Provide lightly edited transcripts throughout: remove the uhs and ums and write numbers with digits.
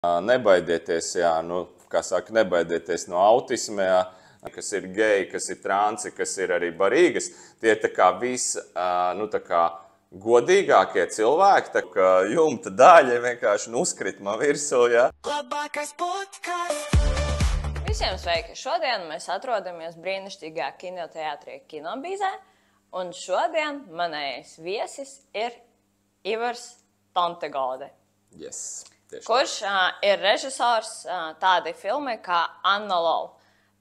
Nebaidieties, jā, nu, kā saka, nebaidieties no autisma, jā, kas ir geji, kas ir transi, kas ir arī barīgas. Tie ir tā kā nu, tā kā godīgākie cilvēki, tā kā jumta daļa vienkārši uzkrit man virsū, jā. Labākais podcasts! Visiem sveiki! Šodien mēs atrodamies brīnišķīgā kinoteātrī Kinobīzē, un šodien manējais viesis ir Ivars Tontegode. Yes, kurš ir režisors tādai filmai kā Anna Lol.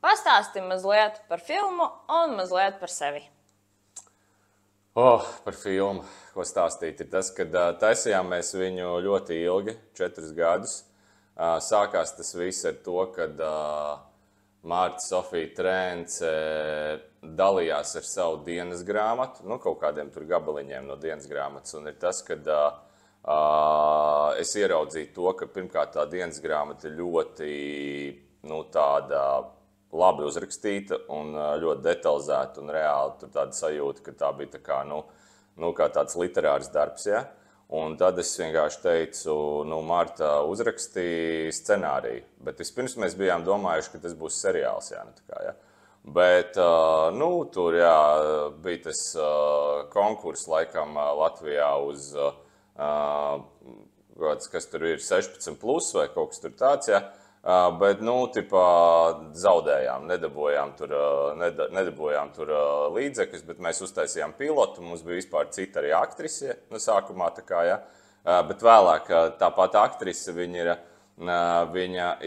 Pastāsti mazliet par filmu un mazliet par sevi. Par filmu, ko stāstīt, ir tas, ka taisījām mēs viņu ļoti ilgi, 4 gadus. Sākās tas viss ar to, kad Marta Sofija Trēnce dalījās ar savu dienas grāmatu, nu, kaut kādiem tur gabaliņiem no dienas grāmatas, un ir tas, kad es ieraudzīju to, ka pirmkārt tā dienas grāmata ir ļoti, nu, tāda labi uzrakstīta un ļoti detalizēta un reāli tur tāda sajūta, ka tā bija tā kā, nu, kā tāds literārs darbs, ja? Un tad es vienkārši teicu, nu, Marta uzrakstīja scenāriju, bet vispirms mēs bijām domājuši, ka tas būs seriāls, jā, nu, tā kā, ja? Bet, nu, tur, jā, bija tas konkurss laikam Latvijā uz kas tur ir 16 plus vai kaut kas tur tāds, ja? Bet, nu, tipā zaudējām, nedabojām tur līdzekļus, bet mēs uztaisījām pilotu, mums bija vispār cita arī aktrise, nu, sākumā tā kā, ja? Bet vēlāk tāpat aktrise, viņa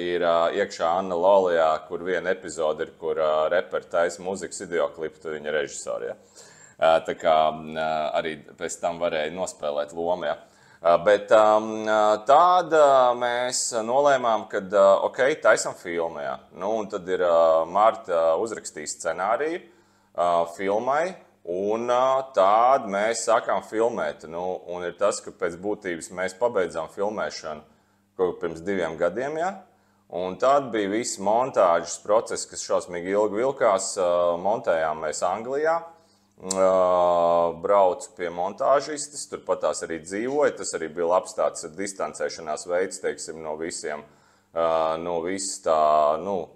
ir iekšā Anna Lolijā, kur viena epizode ir, kur reperi taisa mūzikas videoklipu, tad viņa režisori, ja? Tā kā arī pēc tam varēja nospēlēt lomu, ja? Bet tāda mēs nolēmām, ka ok, taisam filmu, jā. Nu, un tad ir Marta uzrakstījis scenāriju filmai, un tād mēs sākām filmēt. Nu, un ir tas, ka pēc būtības mēs pabeidzām filmēšanu kaut pirms 2 gadiem, jā. Un tad bija viss montāžas process, kas šausmīgi ilgi vilkās. Montējām mēs Anglijā. Braucu pie montāžistes, turpat tās arī dzīvoja, tas arī bija labs tāds distancēšanās veids, teiksim, no visiem, no viss tā, nu,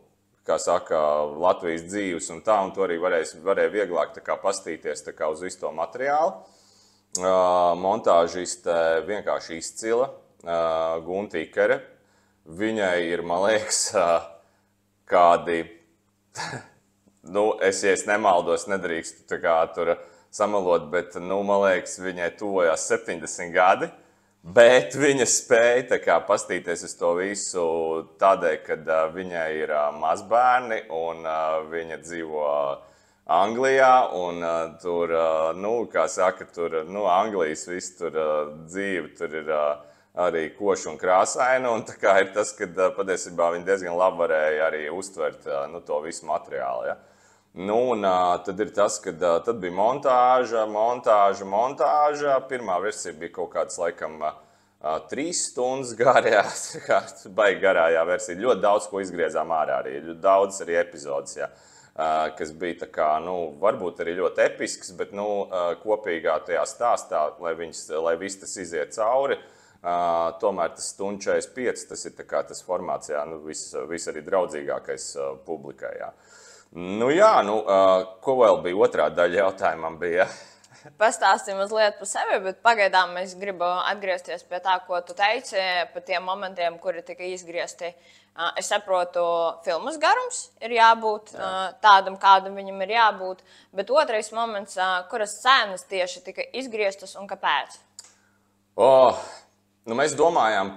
kā saka, Latvijas dzīves un tā, un to arī varēja vieglāk tā kā pastīties tā kā uz visu to materiālu. Montāžiste vienkārši izcila, Gunta Ikere, viņai ir, man liekas, kādi... Nu, ja es nemaldos, nedrīkstu tā kā tur samalot, bet, nu, man liekas, viņai tuvojās 70 gadi, bet viņa spēja tā kā pastīties uz to visu tādēļ, kad viņai ir mazbērni un viņa dzīvo Anglijā un tur, nu, kā saka, tur, nu, Anglijas viss tur dzīve, tur ir arī koša un krāsaina, un tā kā ir tas, kad patiesībā viņi diezgan labi varēja arī uztvert, nu, to visu materiālu, ja. Nu, un tad ir tas, kad tad bija montāža. Pirmā versija bija kaut kāds, laikam, 3 stundas garā, baigi garājā versija. Ļoti daudz, ko izgriezām ārā arī. Daudz arī epizodes, jā, kas bija tā kā, nu, varbūt arī ļoti episks, bet, nu, kopīgā tajā stāstā, lai viss tas iziet cauri. Tomēr tas 1:45, tas ir tā kā tas formāts, jā, nu, viss arī draudzīgākais publikai, jā. Nu jā, nu, ko vēl bija otrā daļa jautājumam bija? Pastāsti mazliet par sevi, bet pagaidām es gribu atgriezties pie tā, ko tu teici, par tiem momentiem, kuri tika izgriezti. Es saprotu, filmas garums ir jābūt tādam, kādam viņam ir jābūt, bet otrais moments, kuras scenas tieši tika izgrieztas un kāpēc? Nu, mēs domājām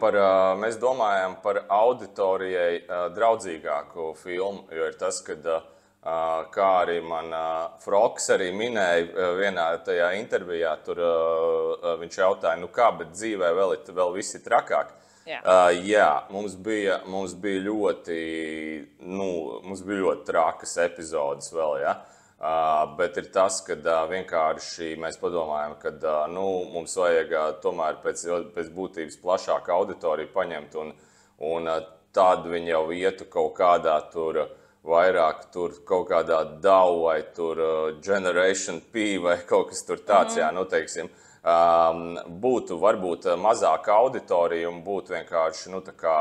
par auditorijai draudzīgāku filmu, jo ir tas, kad kā arī man Froks arī minēja vienā tajā intervijā, tur viņš jautāja, nu kā, bet dzīvē vēl viss ir trakāk. Jā, mums bija ļoti trakas epizodes vēl, ja? Bet ir tas, kad vienkārši mēs padomājam, ka nu, mums vajag tomēr pēc būtības plašāku auditoriju paņemt, un tad viņi jau ietu kaut kādā tur vairāk tur kaut kādā DAW vai tur Generation P vai kaut kas tur tāds, jā, nu, teiksim, būtu varbūt mazāka auditorija un būtu vienkārši tā kā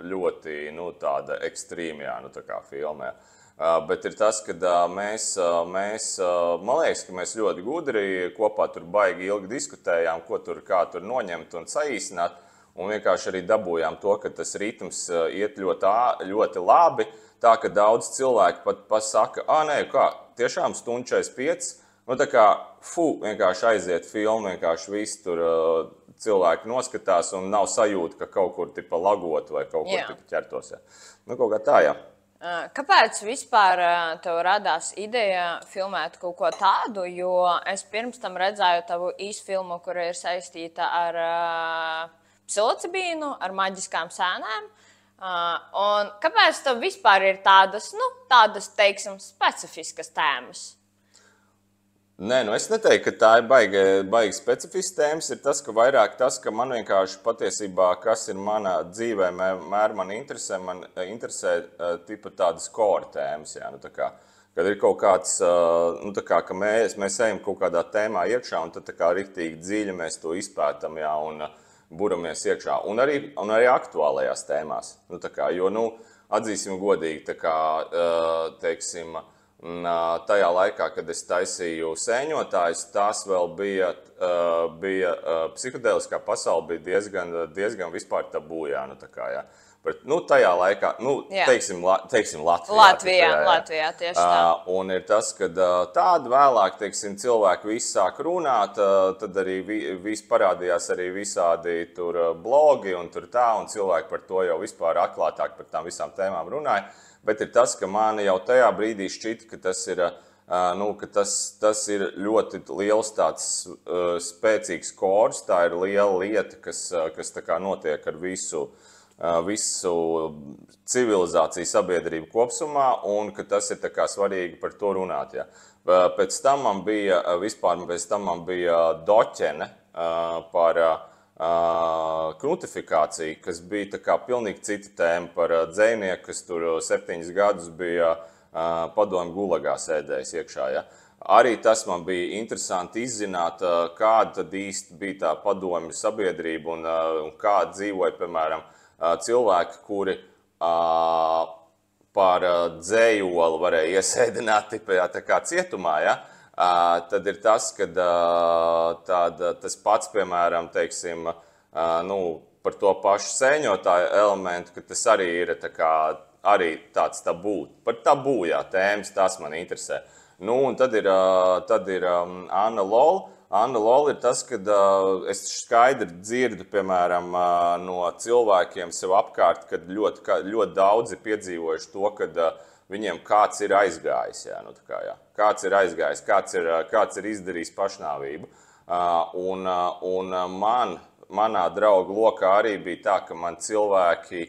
ļoti tāda ekstrīma tā kā filmē. Bet ir tas, ka mēs, man liekas, ka mēs ļoti gudri kopā tur baigi ilgi diskutējām, kā tur noņemt un saīsināt, un vienkārši arī dabūjām to, ka tas ritms iet ļoti labi, tā, ka daudz cilvēku pat pasaka, nē, kā, tiešām stundu 45, tā kā, vienkārši aiziet filmu, vienkārši visi tur cilvēki noskatās un nav sajūta, ka kaut kur tipa lagot vai kaut kur tipa ķertos. Ja. Kaut kā tā, jā. Kāpēc vispār tev radās ideja filmēt kaut ko tādu, jo es pirms tam redzēju tavu īsfilmu, kura ir saistīta ar psilocibīnu, ar maģiskām sēnēm. Un kāpēc tev vispār ir tādas, teiksim, specifiskas tēmas? Nē, es neteiktu, ka tā ir baigi specifisks tēmas. Ir tas, ka vairāk tas, ka man vienkārši patiesībā, kas ir manā dzīvē, man interesē tipa tādas core tēmas. Jā, kad ir kaut kāds, ka mēs ejam kaut kādā tēmā iekšā, un tad tā kā riktīgi dziļi mēs to izpētam, jā, un buramies iekšā. Un arī aktuālajās tēmās. Jo, atzīsim godīgi, tā kā, teiksim, tajā laikā, kad es taisīju sēņotājus, tās vēl bija psihedēliskā pasaule bija diezgan vispār tabū, jā, jā. Bet, tajā laikā, teiksim Latvijā. Latvijā, tieši tā. Un ir tas, ka tādi vēlāk, teiksim, cilvēki visi sāk runāt, tad arī parādījās arī visādi tur blogi un tur tā, un cilvēki par to jau vispār atklātāk par tām visām tēmām runāja. Bet ir tas, ka man jau tajā brīdī šķita, ka tas ir, ka tas ir ļoti liels tāds spēcīgs kors, tā ir liela lieta, kas tā kā notiek ar visu civilizāciju sabiedrību kopsumā, un ka tas ir tā kā svarīgi par to runāt. Ja. Pēc tam man bija doķene par krutifikāciju, kas bija tā kā pilnīgi cita tēma par dzejnieku, kas tur 7 gadus bija padomju gulagā sēdējis iekšā. Ja. Arī tas man bija interesanti izzināt, kāda tad īsti bija tā padomju sabiedrība un kā dzīvoja, piemēram, cilvēki, kuri par dzējolu varēja iesēdināt tā kā cietumā, ja? Tad ir tas, ka tas pats, piemēram, teiksim, par to pašu sēņotāju elementu, ka tas arī ir arī tāds tabū. Par tabū, jā, tēmas, tas man interesē. Un tad ir Anna Lol. Anna Lol ir tas, kad es skaidri dzirdu, piemēram, no cilvēkiem sev apkārt, kad ļoti daudzi piedzīvojuši to, kad viņiem kāds ir aizgājis. Jā, jā. Kāds ir aizgājis, kāds ir izdarījis pašnāvību. Un manā draugu lokā arī bija tā, ka man cilvēki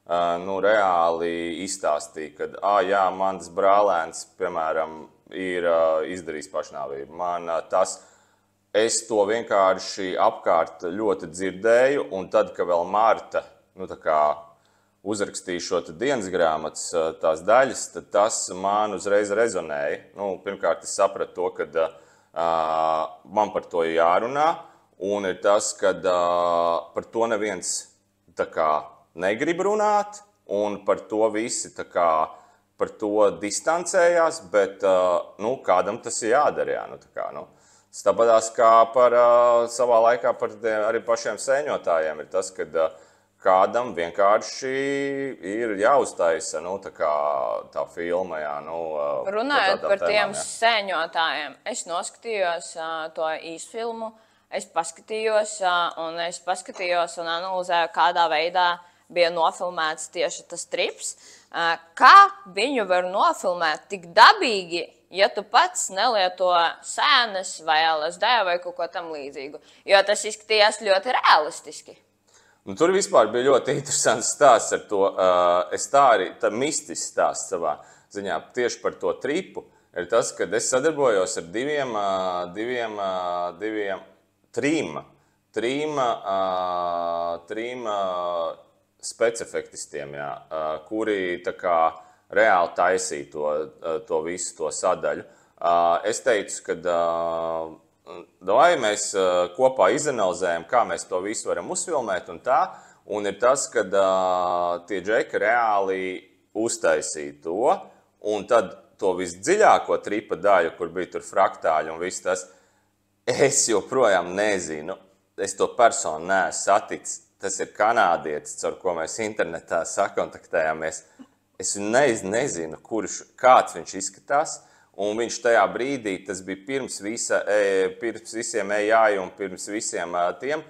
reāli izstāstīja, ka jā, mans brālēns, piemēram, ir izdarījis pašnāvību. Es to vienkārši apkārt ļoti dzirdēju, un tad, ka vēl Marta uzrakstīju šo dienas grāmatas tās daļas, tad tas man uzreiz rezonēja. Pirmkārt, es sapratu to, ka man par to jārunā, un ir tas, ka par to neviens negrib runāt, un par to visi par to distancējās, bet kādam tas ir jādara. Tas tāpatās kā savā laikā par arī pašiem sēņotājiem ir tas, ka kādam vienkārši ir jāuztaisa tā filma. Jā, runājot par tiem jā. sēņotājiem, es noskatījos to īsfilmu, es paskatījos un analizēju, kādā veidā bija nofilmēts tieši tas trips. Kā viņu var nofilmēt tik dabīgi, ja tu pats nelieto sēnes vai LSD vai kaut ko tam līdzīgu? Jo tas izskatījās ļoti realistiski. Tur vispār bija ļoti interesants stāsts ar to. Tā mistisks stāsts savā ziņā tieši par to tripu. Ir tas, ka es sadarbojos ar trim specifektistiem, jā, kuri reāli taisīja to visu to sadaļu. Es teicu, ka vai mēs kopā izanalizējam, kā mēs to visu varam uzfilmēt un tā. Un ir tas, ka tie džeki reāli uztaisīja to, un tad to visdziļāko tripa daļu, kur bija tur fraktāļi un viss tas, es joprojām nezinu. Es to personu neesmu saticis. Tas ir kanādietis, ar ko mēs internetā sakontaktējāmies. Es nezinu, kāds viņš izskatās. Un viņš tajā brīdī, tas bija pirms visiem AI un pirms visiem tiem,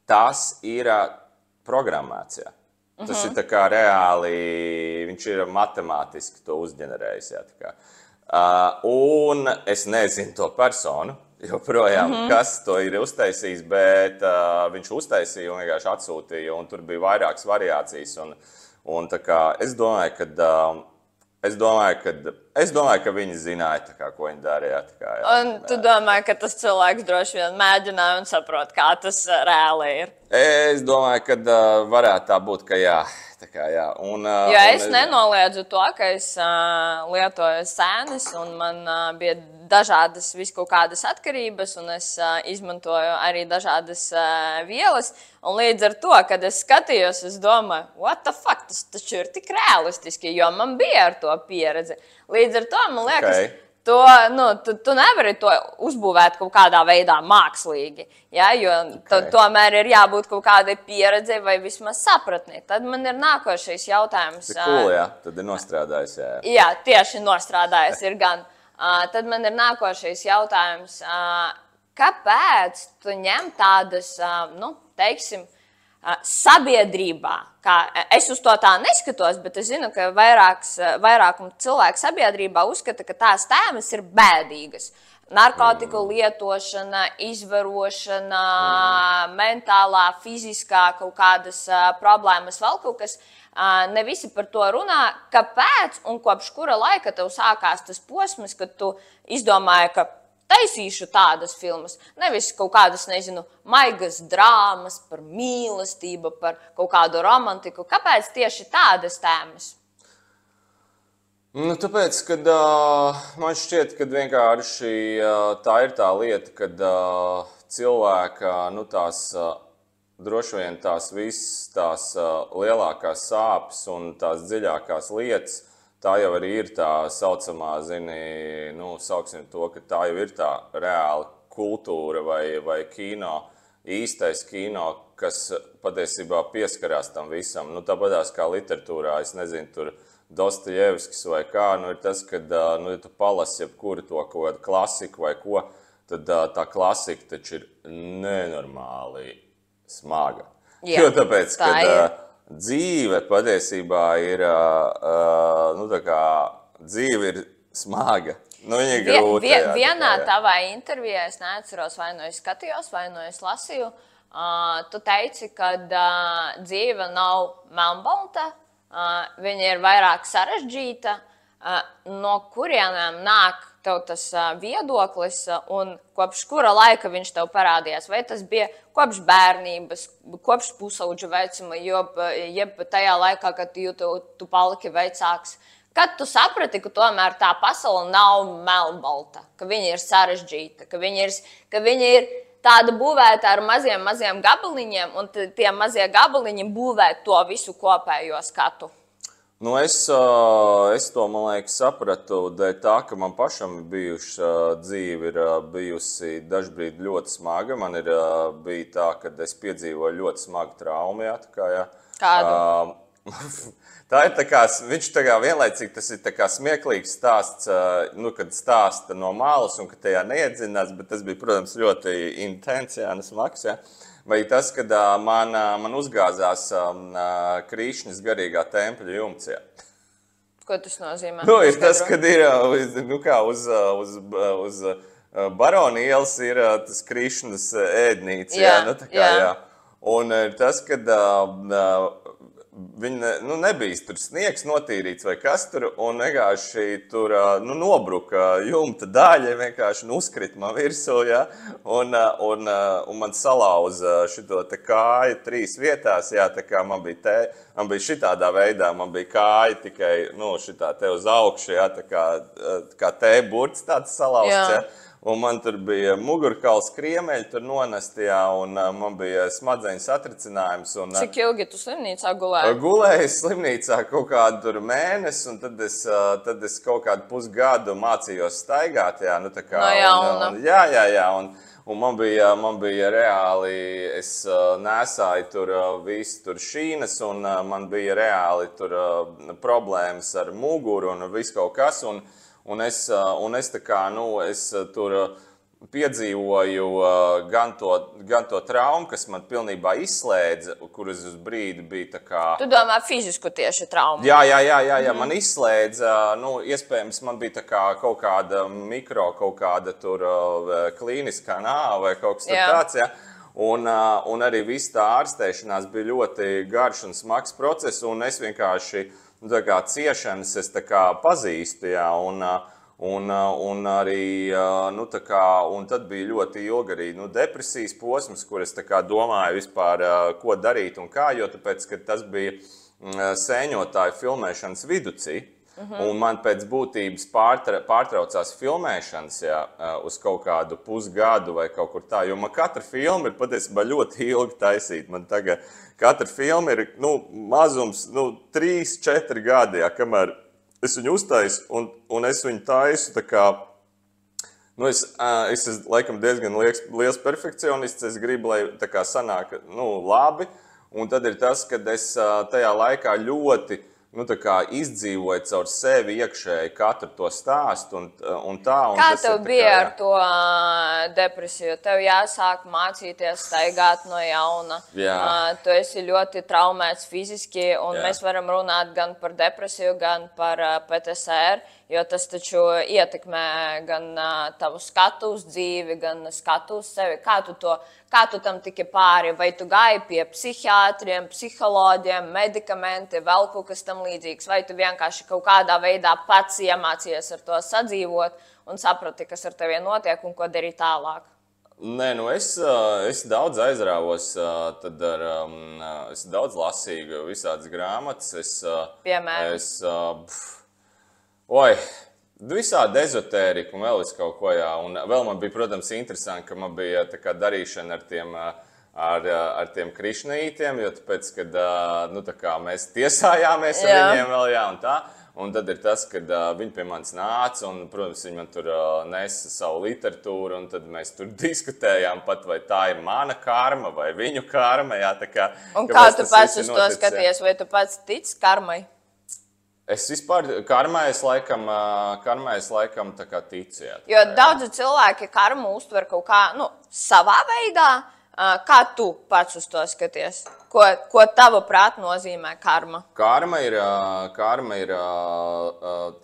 tas ir programmēts. Jā. Tas ir tā kā reāli, viņš ir matemātiski to uzģenerējis. Jā, tā kā. Un es nezinu to personu. Joprojām, kas to ir uztaisījis, bet viņš uztaisīja un vienkārši atsūtīja, un tur bija vairākas variācijas. Un tā kā es domāju, ka viņi zināja, tā kā, ko viņi darīja. Tā kā, jā. Un tu domāji, ka tas cilvēks droši vien mēģināja un saprot, kā tas reāli ir? Es domāju, ka varētu tā būt, ka jā. Tā kā, jā. Jo es nenoliedzu to, ka es lietoju sēnes, un man bija dažādas kaut kādas atkarības, un es izmantoju arī dažādas vielas. Un līdz ar to, kad es skatījos, es domāju, what the fuck, tas taču ir tik realistiski, jo man bija ar to pieredze. Līdz ar to man liekas, tu nevari to uzbūvēt kaut kādā veidā mākslīgi, ja? Jo tomēr ir jābūt kaut kādai pieredzei vai vismaz sapratnē. Tad man ir nākošais jautājums. Cool, jā, tad ir nostrādājis. Jā, jā tieši nostrādājis ir gan. Tad man ir nākošais jautājums. Kāpēc tu ņem tādas, teiksim, sabiedrībā, es uz to tā neskatos, bet es zinu, ka vairākumu cilvēku sabiedrībā uzskata, ka tās tēmas ir bēdīgas. Narkotiku lietošana, izvarošana, mentālā, fiziskā kaut kādas problēmas, vēl kaut kas. Ne visi par to runā. Kāpēc un kopš kura laika tev sākās tas posms, kad tu izdomāji, ka taisīšu tādas filmas, nevis kaut kādas, nezinu, maigas drāmas par mīlestību, par kaut kādu romantiku. Kāpēc tieši tādas tēmas? Tāpēc, kad man šķiet, ka vienkārši tā ir tā lieta, kad cilvēka, droši vien tās visas tās lielākās sāpes un tās dziļākās lietas, tā jau arī ir tā saucamā, sauksim to, ka tā jau ir tā reāla kultūra vai kino, īstais kino, kas patiesībā pieskarās tam visam. Tāpatās kā literatūrā, es nezinu, tur Dostojevskis vai kā, ir tas, kad, ja tu palasi jebkuru to kaut kādu klasiku vai ko, tad tā klasika taču ir nenormāli smaga. Jā, jo tāpēc, kad dzīve patiesībā ir, dzīve ir smaga. Viņa ir grūta. Vienā tavā intervijā, es neatceros, vai nu es skatījos, vai nu es lasīju, tu teici, ka dzīve nav melnbalta, viņa ir vairāk sarežģīta. No kurieniem nāk tev tas viedoklis un kopš kura laika viņš tev parādījās? Vai tas bija kopš bērnības, kopš pusaudža vecuma, jeb tajā laikā, kad tu paliki vecāks? Kad tu saprati, ka tomēr tā pasaule nav melnbalta, ka viņa ir sarežģīta, ka viņa ir tāda būvēta ar maziem gabaliņiem, un tie mazie gabaliņi būvē to visu kopējo skatu? Es to, man liekas, sapratu dēļ tā, ka man pašam dzīve ir bijusi dažbrīd ļoti smaga. Man bija tā, ka es piedzīvoju ļoti smagu traumu. Kādu? Tā ir tā kā, viņš tā kā vienlaicīgi, tas ir tā kā smieklīgs stāsts, kad stāsta no malas un ka tajā neiedzinās, bet tas bija, protams, ļoti intens, smags. Vai tas, kad man uzgāzās Krīšņas garīgā tempļa jumts. Ko tas nozīmē? Ir tas, kad ir uz Barona ielas ir tas Krīšņas ēdnīca. Jā. Un tas, kad viņa nebija tur sniegs notīrīts vai kas tur, un vienkārši tur nobruka jumta daļa, vienkārši uzkrita man virsū, un man salauza šito te kāju 3 vietās, tā kā man bija šitādā veidā, man bija kāja tikai šitā te uz augšu, tā kā T burts tāds salauzts, un man tur bija mugurkauls kriemeļi tur nonesti, jā, un man bija smadzeņu satricinājums. Un, Cik ilgi tu slimnīcā gulēji? Gulēju slimnīcā kaut kādu tur mēnesi, un tad es kaut kādu pusgadu mācījos staigāt, jā, nu tā kā. No jauna. Jā, un man bija reāli, es nesāju tur visu tur šīnas, un man bija reāli tur problēmas ar muguru un visu kaut kas, un es tā kā, nu, es tur piedzīvoju gan to traumu, kas man pilnībā izslēdza, kuras uz brīdi bija tā kā... Tu domā fizisku tieši traumu? Jā, man izslēdza, nu, iespējams, man bija tā kā kaut kāda kaut kāda tur klīniskā nāve vai kaut kas tāds, jā. Un arī viss tā ārstēšanās bija ļoti garš un smags process, un es vienkārši, nu, tā kā ciešanas es tā kā pazīstu, jā, un arī, nu, tā kā, un tad bija ļoti ilgi arī, nu, depresijas posms, kur es tā kā domāju vispār, ko darīt un kā, jo tāpēc, ka tas bija sēņotāju filmēšanas viducī, un man pēc būtības pārtraucās filmēšanas, jā, uz kaut kādu pusgadu vai kaut kur tā, jo man katra filma ir patiesībā ļoti ilgi taisīt. Man tagad katra filma ir, nu, mazums, nu, 3-4 gadi, jā, kamēr es viņu uztaisu, un es viņu taisu tā kā, nu, es esmu laikam diezgan liels perfekcionists, es gribu, lai tā kā sanāk, nu, labi, un tad ir tas, kad es tajā laikā ļoti, nu, tā kā izdzīvoju caur sevi iekšēji katru to stāstu un tā. Un kā tas tev ir tā bija kā, ar to depresiju? Tev jāsāk mācīties staigāt no jauna. Jā. Tu esi ļoti traumēts fiziski, un mēs varam runāt gan par depresiju, gan par PTSR, jo tas taču ietekmē gan tavu skatu uz dzīvi, gan skatu uz sevi. Kā tu tam tiki pāri? Vai tu gāji pie psihiatriem, psiholoģiem, medikamenti, vēl kaut kas tam līdzīgs? Vai tu vienkārši kaut kādā veidā pats iemācījies ar to sadzīvot un saprati, kas ar tevi notiek un ko darīt tālāk? Nē, nu es daudz aizrāvos, tad es daudz lasīju visādas grāmatas. Piemēram? Visādi ezotērika un vēl kaut ko, jā. Un vēl man bija, protams, interesanti, ka man bija tā kā darīšana ar tiem krišnītiem, jo tāpēc, kad, nu, tā kā mēs tiesājāmies ar viņiem vēl, jā, un tā. Un tad ir tas, kad viņi pie manis nāca, un, protams, viņi man tur nesa savu literatūru, un tad mēs tur diskutējām pat, vai tā ir mana karma vai viņu karma, jā, tā kā... Un kā tu pats uz to skaties, vai tu pats tici karmai? Es vispār karmai es laikam tā kā ticu, jā. Jo daudzi cilvēki karmu uztver kaut kā, nu, savā veidā. Kā tu pats uz to skaties? Ko tavuprāt nozīmē karma? Karma ir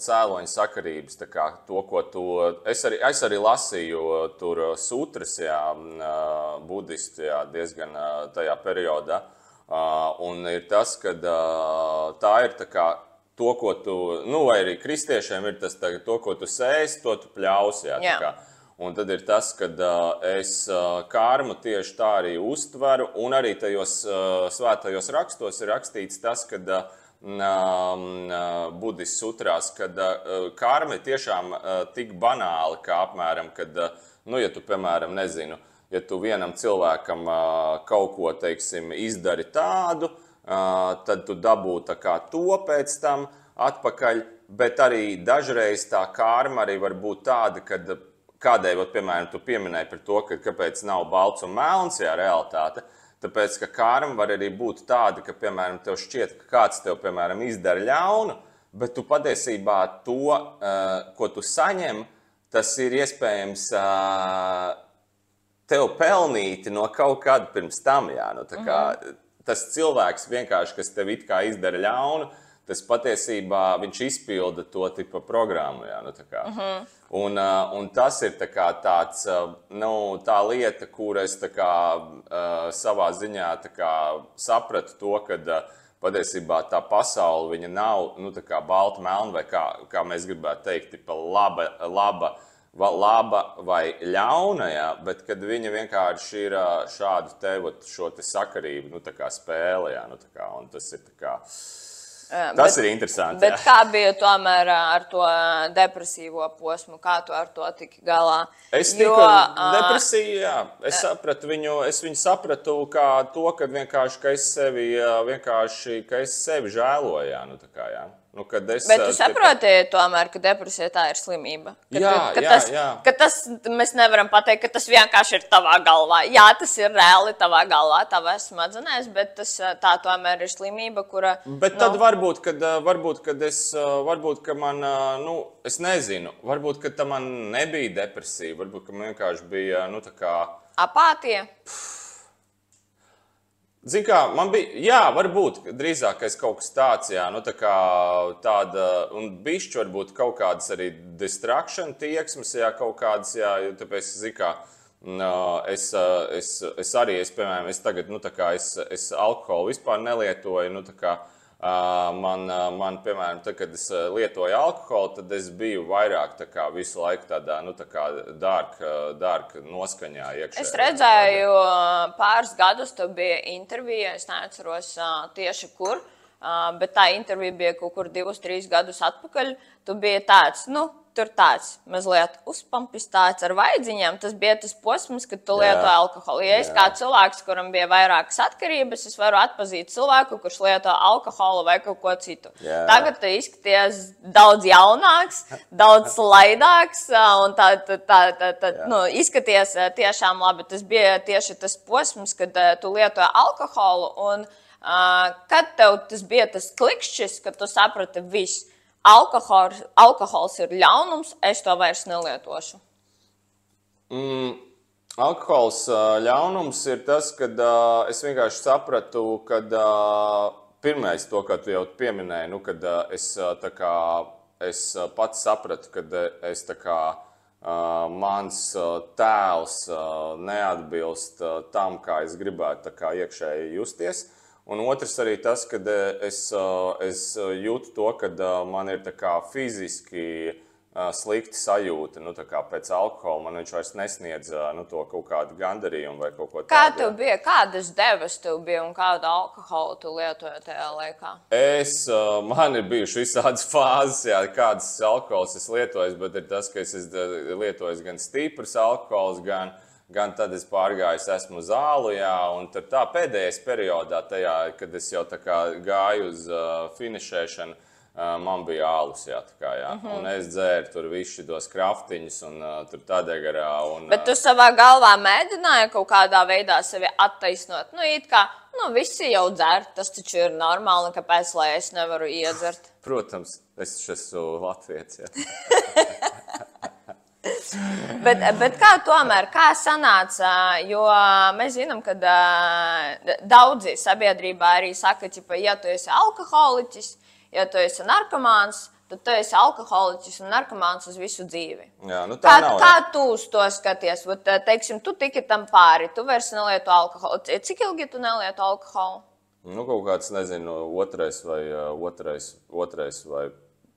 cēloņa sakarības, tā kā to, ko tu... Es arī lasīju tur sutras, jā, budistu, jā, diezgan tajā periodā. Un ir tas, ka tā ir tā kā to, ko tu, nu, vai arī kristiešiem ir tas, to, ko tu sēsi, to tu pļausi, jā, tā kā. Un tad ir tas, kad es karmu tieši tā arī uztveru, un arī tajos svētajos rakstos ir rakstīts tas, kad budistu sutrās, kad karma ir tiešām tik banāli, kā apmēram, kad, nu, ja tu, piemēram, nezinu, ja tu vienam cilvēkam kaut ko, teiksim, izdari tādu, tad tu dabū tā kā to pēc tam atpakaļ, bet arī dažreiz tā karma arī var būt tāda, kad kādēļ, piemēram, tu pieminēji par to, ka kāpēc nav balts un melns, jā, realitāte, tāpēc, ka karma var arī būt tāda, ka, piemēram, tev šķiet, ka kāds tev, piemēram, izdara ļaunu, bet tu patiesībā to, ko tu saņem, tas ir iespējams tev pelnīti no kaut kāda pirms tam, jā, nu tā kā tas cilvēks vienkārši, kas tev it kā izdara ļaunu, tas patiesībā viņš izpilda to tipa programmu, jā, nu tā kā. Un tas ir tā kā tāds, nu, tā lieta, kur es tā kā savā ziņā tā kā sapratu to, kad patiesībā tā pasaule, viņa nav, nu, tā kā balta, melna, vai kā mēs gribētu teikt, tipa laba vai ļauna, jā, bet kad viņa vienkārši ir šādu šo te sakarību, nu, tā kā spēle, jā, nu, tā kā, un tas ir tā kā, Tas ir interesanti. Bet kā bija tomēr ar to depresīvo posmu? Kā tu ar to tiki galā? Es tiku depresiju, jā. Es viņu sapratu kā to, ka vienkārši, ka es sevi žēloju, jā, nu tā kā, jā. Nu, bet tu saproti tomēr, ka depresija tā ir slimība? Ka tas, mēs nevaram pateikt, ka tas vienkārši ir tavā galvā. Jā, tas ir reāli tavā galvā, tavā smadzenēs, bet tā tomēr ir slimība, kura... Bet tad varbūt, ka man, nu, es nezinu, varbūt, ka tā man nebija depresija, varbūt, ka man vienkārši bija, nu, tā kā... Apātija? Zin kā, man bija, jā, varbūt drīzākais kaut kas tāds, jā, nu tā kā tāda, un bišķi varbūt kaut kādas arī distraction tieksmes, jā, kaut kādas, jā, jo tāpēc, zin kā, piemēram, es tagad, nu tā kā, es alkoholu vispār nelietoju, nu tā kā, man, piemēram, tad, kad es lietoju alkoholu, tad es biju vairāk tā kā visu laiku tādā, nu tā kā dark noskaņā iekšē. Es redzēju pāris gadus, tu bija intervija, es neatceros tieši kur, bet tā intervija bija kaut kur 2-3 gadus atpakaļ. Tu biji tāds, nu, tur tāds mazliet uzpampis tāds ar vaidziņām. Tas bija tas posms, kad tu lieto alkoholu. Ja es kā cilvēks, kuram bija vairākas atkarības, es varu atpazīt cilvēku, kurš lieto alkoholu vai kaut ko citu. Tagad tu izskaties daudz jaunāks, daudz slaidāks un nu, izskaties tiešām labi. Tas bija tieši tas posms, kad tu lietoji alkoholu un kad tev tas bija tas klikšķis, kad tu saprati viss. Alkohols ir ļaunums, es to vairs nelietošu. Alkohols ļaunums ir tas, kad es vienkārši sapratu, kad pirmais to, kā tu jau pieminēji, nu, kad es pats sapratu, kad es tā kā mans tēls neatbilst tam, kā es gribētu tā kā iekšēji justies. Un otrs arī tas, kad es jūtu to, kad man ir tā kā fiziski slikti sajūta, nu tā kā pēc alkohola man viņš vairs nesniedz nu, to kaut kādu gandarījumu vai kaut ko tādu. Kā tev bija, kādas devas tev bija un kādu alkoholu tu lietoji tajā laikā? Man ir bijuši visādas fāzes, jā, kādas alkohols es lietoju, bet ir tas, ka es lietoju gan stiprs alkohols, gan tad es pārgājis esmu uz zālu, jā, un tad tā pēdējais periodā tajā, kad es jau tā kā gāju uz finišēšanu, man bija ālus, jā, tā kā, jā. Un es dzēru tur visu tos kraftiņus un tur tādegarā. Bet tu savā galvā mēģināji kaut kādā veidā sevi attaisnot? Nu, it kā, nu, visi jau dzer, tas taču ir normāli, kāpēc, lai es nevaru iedzert? Protams, es esmu latvietis, jā. Bet kā tomēr, kā sanāca, jo mēs zinām, ka daudzi sabiedrībā arī saka, ka, ja tu esi alkoholiķis, ja tu esi narkomāns, tad tu esi alkoholiķis un narkomāns uz visu dzīvi. Jā, nu tā nav. Kā tu uz to skaties? Teiksim, tu tiki tam pāri, tu vairs nelieto alkoholu. Cik ilgi tu nelieto alkoholu? Nu, kaut kāds, nezinu,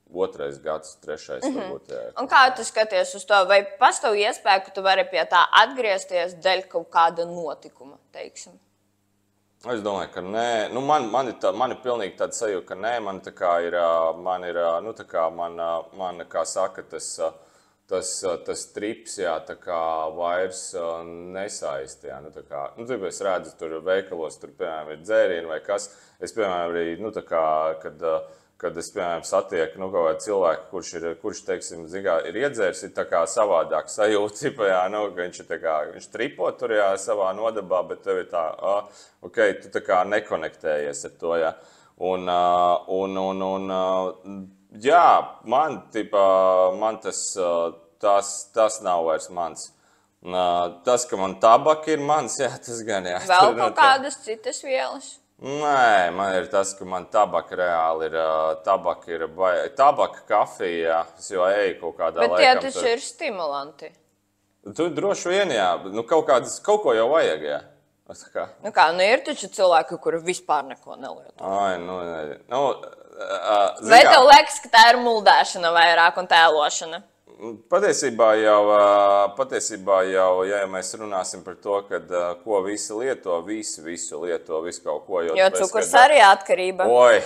otrais gads, trešais varbūt, jā. Un kā tu skaties uz to? Vai pastāv iespēja, ka tu vari pie tā atgriezties dēļ kaut kāda notikuma, teiksim? Es domāju, ka nē. Nu, man ir pilnīgi tāda sajūta, ka nē. Man kā saka, tas trips, jā, tā kā vairs nesaist, jā. Nu, tā kā, nu, es redzu, tur veikalos, tur, piemēram, ir dzērieni vai kas. Es, piemēram, arī, nu, tā kā, kad es, piemēram, satieku nu, kaut kādu cilvēku, kurš teiksim, ir iedzērs, ir tā kā savādāk sajūta, jā, nu, ka viņš tripo tur, jā, savā nodabā, bet tev ir tā, ok, tu tā kā nekonektējies ar to, jā. Jā, man tas nav vairs mans. Tas, ka man tabaka ir mans, jā, tas gan, jā. Vēl kaut kādas citas vielas? Nē, man ir tas, ka man tabaka reāli ir, tabaka kafija, jo eju kaut kādā laikam. Bet tie taču ir stimulanti. Tu droši vien, jā, nu kaut ko jau vajag, jā. Nu kā, nu ir taču cilvēki, kuri vispār neko nelieto. Ai, vai tev liekas, ka tā ir muldēšana vairāk un tēlošana? patiesībā jau, ja mēs runāsim par to, kad, ko visi lieto, visu lieto, visu kaut ko. Jo cukurs arī atkarība. Oi,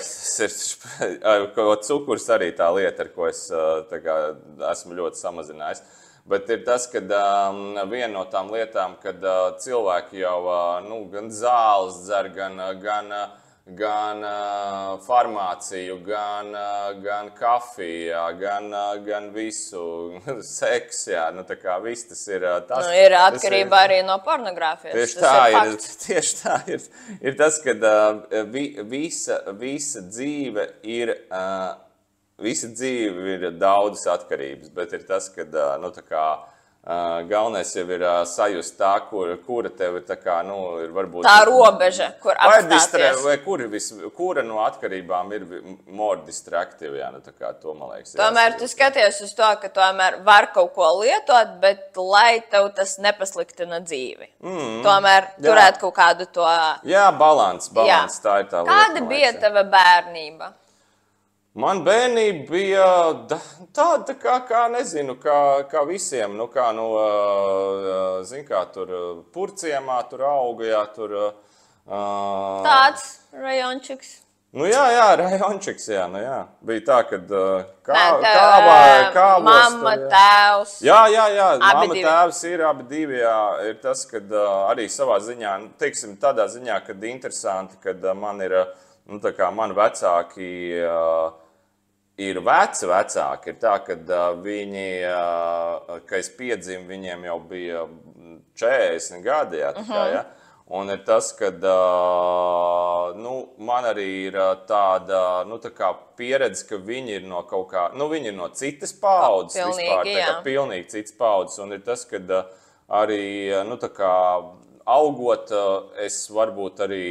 cukurs arī tā lieta, ar ko es esmu ļoti samazinājis. Bet ir tas, ka viena no tām lietām, kad cilvēki jau gan zāles dzer, gan farmāciju, gan kafiju, gan visu seksu. Tā kā viss tas ir tas. Ir atkarība arī no pornogrāfijas. Tieši tā ir tas, ka visa dzīve ir daudzas atkarības, bet ir tas, ka galvenais jau ir sajust tā, kura tev ir ir varbūt... Tā robeža, kur apstāties. Vai kura no atkarībām ir more distractive, to, man liekas. Tomēr tu skaties uz to, ka tomēr var kaut ko lietot, bet lai tev tas nepasliktina dzīvi. Tomēr turēt kaut kādu to... Jā, balans, tā ir tā lieta. Kāda bija tava bērnība? Man bērnība bija tāda, kā nezinu, kā visiem, zin kā, tur Purciemā, tur auga, jā, tur... Tāds rajončiks. Jā, rajončiks, jā. Bija tā, kad kāvos... Mamma, tēvs. Jā, mamma, tēvs ir abi divi, jā. Ir tas, kad arī savā ziņā, teiksim, tādā ziņā, kad interesanti, kad man ir, mani vecāki... Ir vecāki, ir tā, ka viņi, kad es piedzimu, viņiem jau bija 40 gadi, jā. Un ir tas, ka man arī ir tāda pieredze, ka viņi ir no kaut kā, viņi ir no citas paaudzes vispār, pilnīgi citas paaudzes. Un ir tas, ka arī, augot, es varbūt arī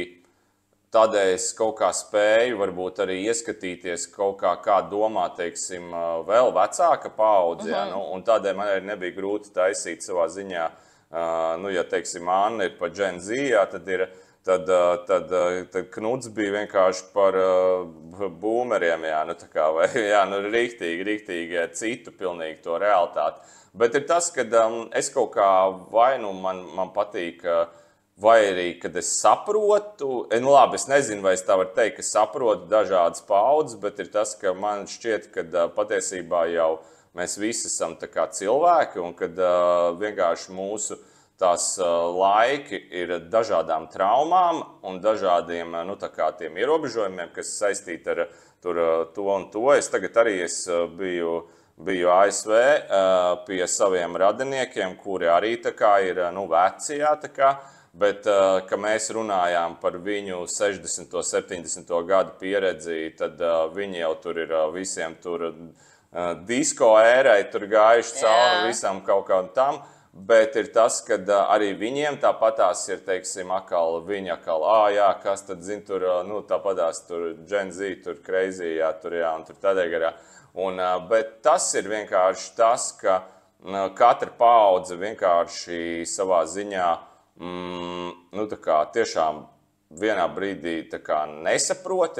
tādēļ es kaut kā spēju varbūt arī ieskatīties kaut kā domā, teiksim, vēl vecāka paudze, un tādēļ man arī nebija grūti taisīt savā ziņā, ja, teiksim, Anna ir pa Gen Z, tad Knuds bija vienkārši par boomeriem, riktīgi citu pilnīgi to realitāti. Bet ir tas, ka es kaut kā man patīk, vai arī, kad es saprotu, labi, es nezinu, vai es tā varu teikt, ka saprotu dažādas paudzes, bet ir tas, ka man šķiet, ka patiesībā jau mēs visi esam tā kā cilvēki, un kad vienkārši mūsu tās laiki ir dažādām traumām un dažādiem, tiem ierobežojumiem, kas saistīti ar to un to. Es tagad arī biju ASV pie saviem radiniekiem, kuri arī tā kā ir, veci, bet, ka mēs runājām par viņu 60. 70. gadu pieredzi, tad viņi jau tur ir visiem tur disko ērai, tur gājuši cauri visam kaut kādam tam, bet ir tas, ka arī viņiem tāpatās ir, teiksim, kas tad zin tur, tāpatās tur Gen Z, tur crazy, un tur tādā garā. Bet tas ir vienkārši tas, ka katra paudze vienkārši savā ziņā tiešām vienā brīdī nesaprot,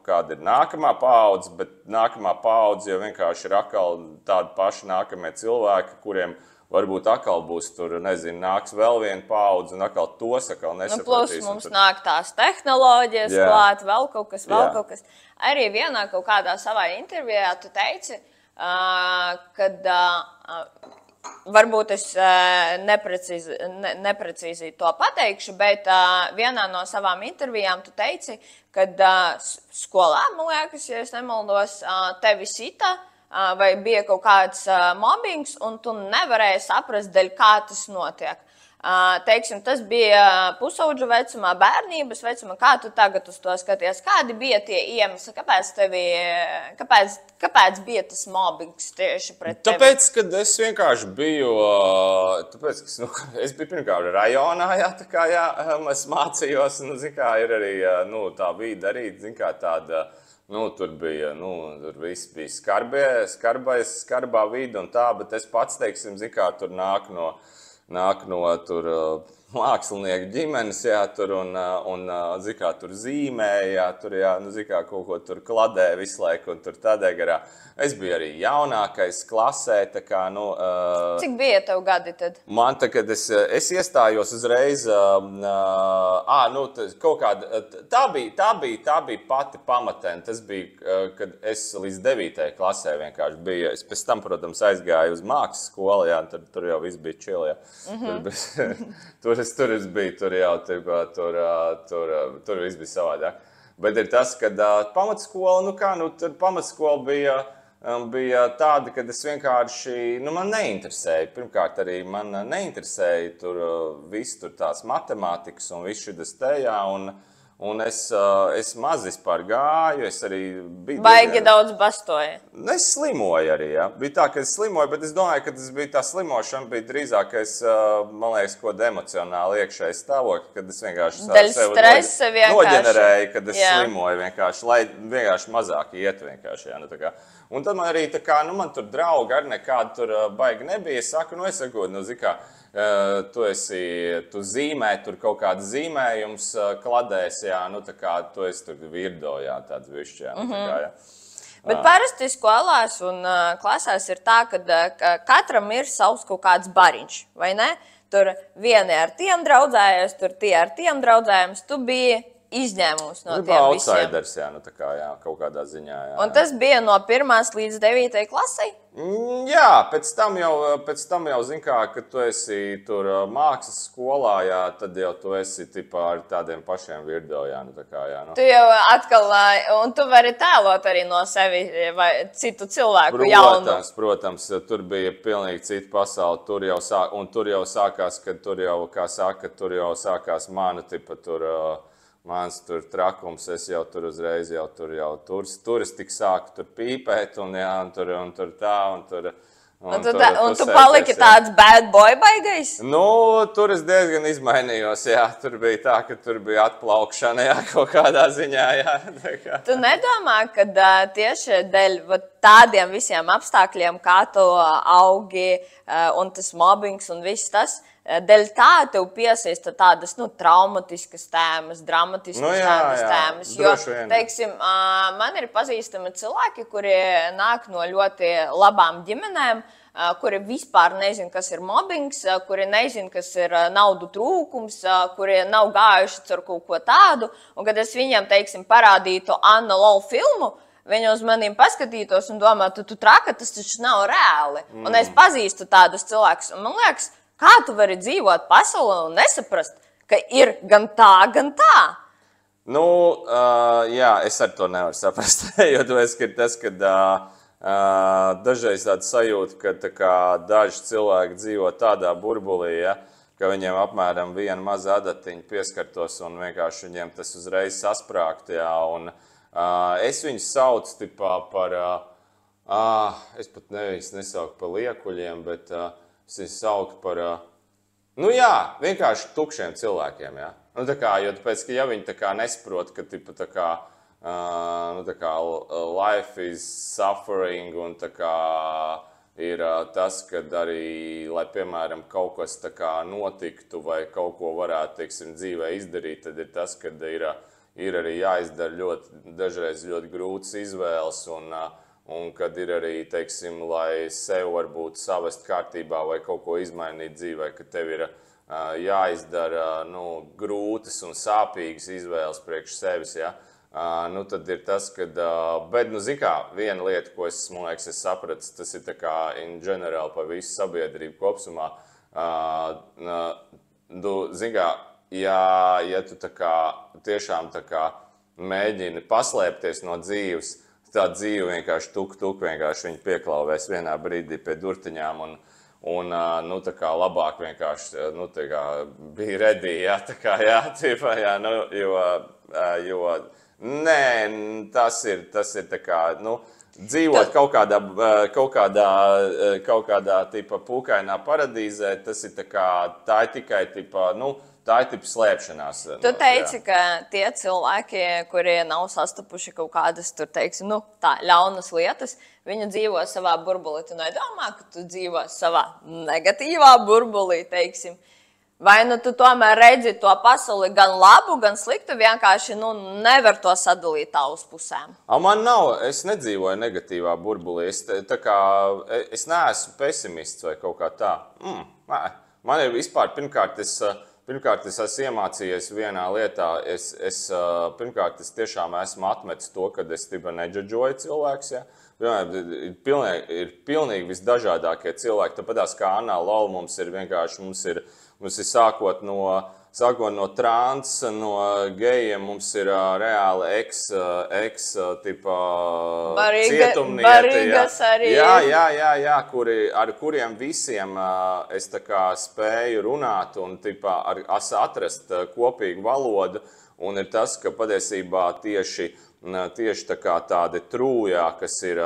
kāda ir nākamā paudze, bet nākamā paudze jau vienkārši ir atkal tādi paši nākamie cilvēki, kuriem varbūt atkal būs tur, nezinu, nāks vēl viena paudze un atkal tos atkal nesapratīs. Plus mums nāk tās tehnoloģijas klāt, vēl kaut kas. Arī vienā kaut kādā savā intervijā tu teici, kad varbūt es neprecīzi to pateikšu, bet vienā no savām intervijām tu teici, kad skolā, man liekas, ja es nemaldos, tevi sita vai bija kaut kāds mobbings, un tu nevarēji saprast, dēļ kā tas notiek. Teiksim, tas bija pusaudžu vecumā, bērnības vecumā, kā tu tagad uz to skaties? Kādi bija tie iemesli? Kāpēc bija tas mobbings tieši pret tevi? Tāpēc, kad es vienkārši biju, es biju pirmkārt rajonā, es mācījos, ir arī tā vide arī, tāda, tur bija, tur viss bija skarbā vide un tā, bet es pats, teiksim, tur nāk no tur mākslinieku ģimenes, jā, tur un zikā, tur zīmēja, jā, tur, jā, nu, zikā, kaut ko tur kladē visu laiku un tur tādā garā. Es biju arī jaunākais klasē, tā kā, nu... Cik bija tev gadi tad? Man tā, kad es iestājos uzreiz, nu, kaut kāda, tā bija pati pamatēna, tas bija, kad es līdz 9. klasē vienkārši biju. Es pēc tam, protams, aizgāju uz mākslas skolu, jā, tur jau viss bija čili, jā. Tur es biju, tur jau, tur viss bija savādāk. Bet ir tas, kad pamatskola, nu kā, nu, tur pamatskola bija tāda, kad es vienkārši, nu, man neinteresēja. Pirmkārt, arī man neinteresēja tur viss tur tās matemātikas un viss šitas tajā, un es maz vispār gāju, es arī biju... Baigi daudz bastoja. Es slimoju arī, jā. Bija tā, ka es slimoju, bet es domāju, ka tas bija tā slimošana, bija drīzākais, man liekas, kaut iemociāli iekšējais stāvokļi, kad es vienkārši sevi noģenerēju, kad es slimoju vienkārši, lai vienkārši mazāk iet vienkārši, jā, nu tā kā. Un tad man arī tā kā, nu man tur draugi arī nekādi tur baigi nebija, es saku, nu es saku, nu zikā, tu zīmē, tur kaut kāds zīmējums kladēs, jā, nu tā kā tu esi tur virdo, jā, tāds višķi, jā, nu tā kā, jā. Bet parasti skolās un klasēs ir tā, ka katram ir savs kaut kāds bariņš, vai ne? Tur vieni ar tiem draudzējas, tur tie ar tiem draudzējams, tu biji izņēmums no tiem visiem. Outsiders, jā, nu tā kā, jā, kaut kādā ziņā, jā. Un tas bija no 1. līdz 9. klasei? Jā, pēc tam jau zin kā, kad tu esi tur mākslas skolā, jā, tad jau tu esi tipā ar tādiem pašiem virdo, jā, nu tā kā, jā. Nu. Tu jau atkal, un tu vari tēlot arī no sevi vai citu cilvēku jaunu. Protams, tur bija pilnīgi cita pasaule, tur jau sākās, kad tur jau, kā saka, tur jau sākās mana tipa tur... Mans tur trakums, es jau tur uzreiz tur es tik sāku tur pīpēt un tur tā un tur. Un tu paliki tāds bad boy baigais? Nu, tur es diezgan izmainījos, jā. Tur bija tā, ka tur bija atplaukšana, jā, kaut kādā ziņā, jā. Tu nedomā, ka tieši dēļ tādiem visiem apstākļiem, kā tu augi un tas mobbings un viss tas, dēļ tā tev piesaista tādas, nu, traumatiskas tēmas, dramatiskas tēmas, jo, teiksim, man ir pazīstami cilvēki, kuri nāk no ļoti labām ģimenēm, kuri vispār nezin, kas ir mobbings, kuri nezin, kas ir naudu trūkums, kuri nav gājuši caur kaut ko tādu, un kad es viņiem, teiksim, parādītu Anna Lol filmu, viņi uz maniem paskatītos un domātu, tu traka, tas taču nav reāli. Un es pazīstu tādus cilvēkus, un man liekas, kā tu vari dzīvot pasaulē un nesaprast, ka ir gan tā, gan tā? Nu, jā, es ar to nevaru saprast, jo tu esi tas, kad dažreiz tāda sajūta, ka tā kā daži cilvēki dzīvo tādā burbulī, ja, ka viņiem apmēram viena maza adatiņa pieskartos un vienkārši viņiem tas uzreiz sasprāgt, jā, un es viņus saucu tipā par, es pat nesauku par liekuļiem, bet es viņus sauku par, nu jā, vienkārši tukšiem cilvēkiem, jā. Nu tā kā, jo tāpēc, ka ja viņi tā kā nesaprot, ka tipa tā kā, nu tā kā life is suffering un tā kā ir tas, kad arī, lai piemēram kaut kas tā kā notiktu vai kaut ko varētu, teiksim, dzīvē izdarīt, tad ir tas, kad ir arī jāizdara dažreiz ļoti grūtas izvēles un kad ir arī, teiksim, lai sev varbūt savest kārtībā vai kaut ko izmainīt dzīvē, ka tev ir jāizdara, nu, grūtas un sāpīgas izvēles priekš sevis, ja? Nu, tad ir tas, kad, bet, nu, zin kā, viena lieta, ko es sapratu, tas ir tā kā in general pa visu sabiedrību kopsumā, zin kā, ja tu tā kā, tiešām tā kā mēģini paslēpties no dzīves, tā dzīve vienkārši tuk, vienkārši viņi pieklauvēs vienā brīdī pie durtiņām un nu, tā kā labāk vienkārši, nu, tā kā bija ready, jā, tā kā, jā, tīpā, jā, nu, jo, nē, tas ir tā kā, nu, dzīvot kaut kādā tipa pūkainā paradīzē, tas ir tā kā, tā ir tikai tipa, nu, tā ir tipa slēpšanās. Tu teici, ka tie cilvēki, kuri nav sastapuši kaut kādas, tur teiksim, nu, tā ļaunas lietas, viņi dzīvo savā burbulī. Tu nedomā, ka tu dzīvo savā negatīvā burbulī, teiksim. Vai nu tu tomēr redzi to pasauli gan labu, gan sliktu, vienkārši nevar to sadalīt tā uz pusēm? Man nav, es nedzīvoju negatīvā burbulī. Es neesmu pesimists vai kaut kā tā. Man ir vispār, pirmkārt, es esmu iemācījies vienā lietā. Pirmkārt, es tiešām esmu atmetis to, kad es neģadžoju cilvēks. Ja? Ir pilnīgi visdažādākie cilvēki. Tāpatās kā Anna Lol, mums ir sākot no trans, no gejiem, mums ir reāli tipa cietumnieki. Barīgas arī. Jā, ar kuriem visiem es tā kā spēju runāt un atrast kopīgu valodu. Un ir tas, ka patiesībā tieši tā kā tādi trūjā, kas ir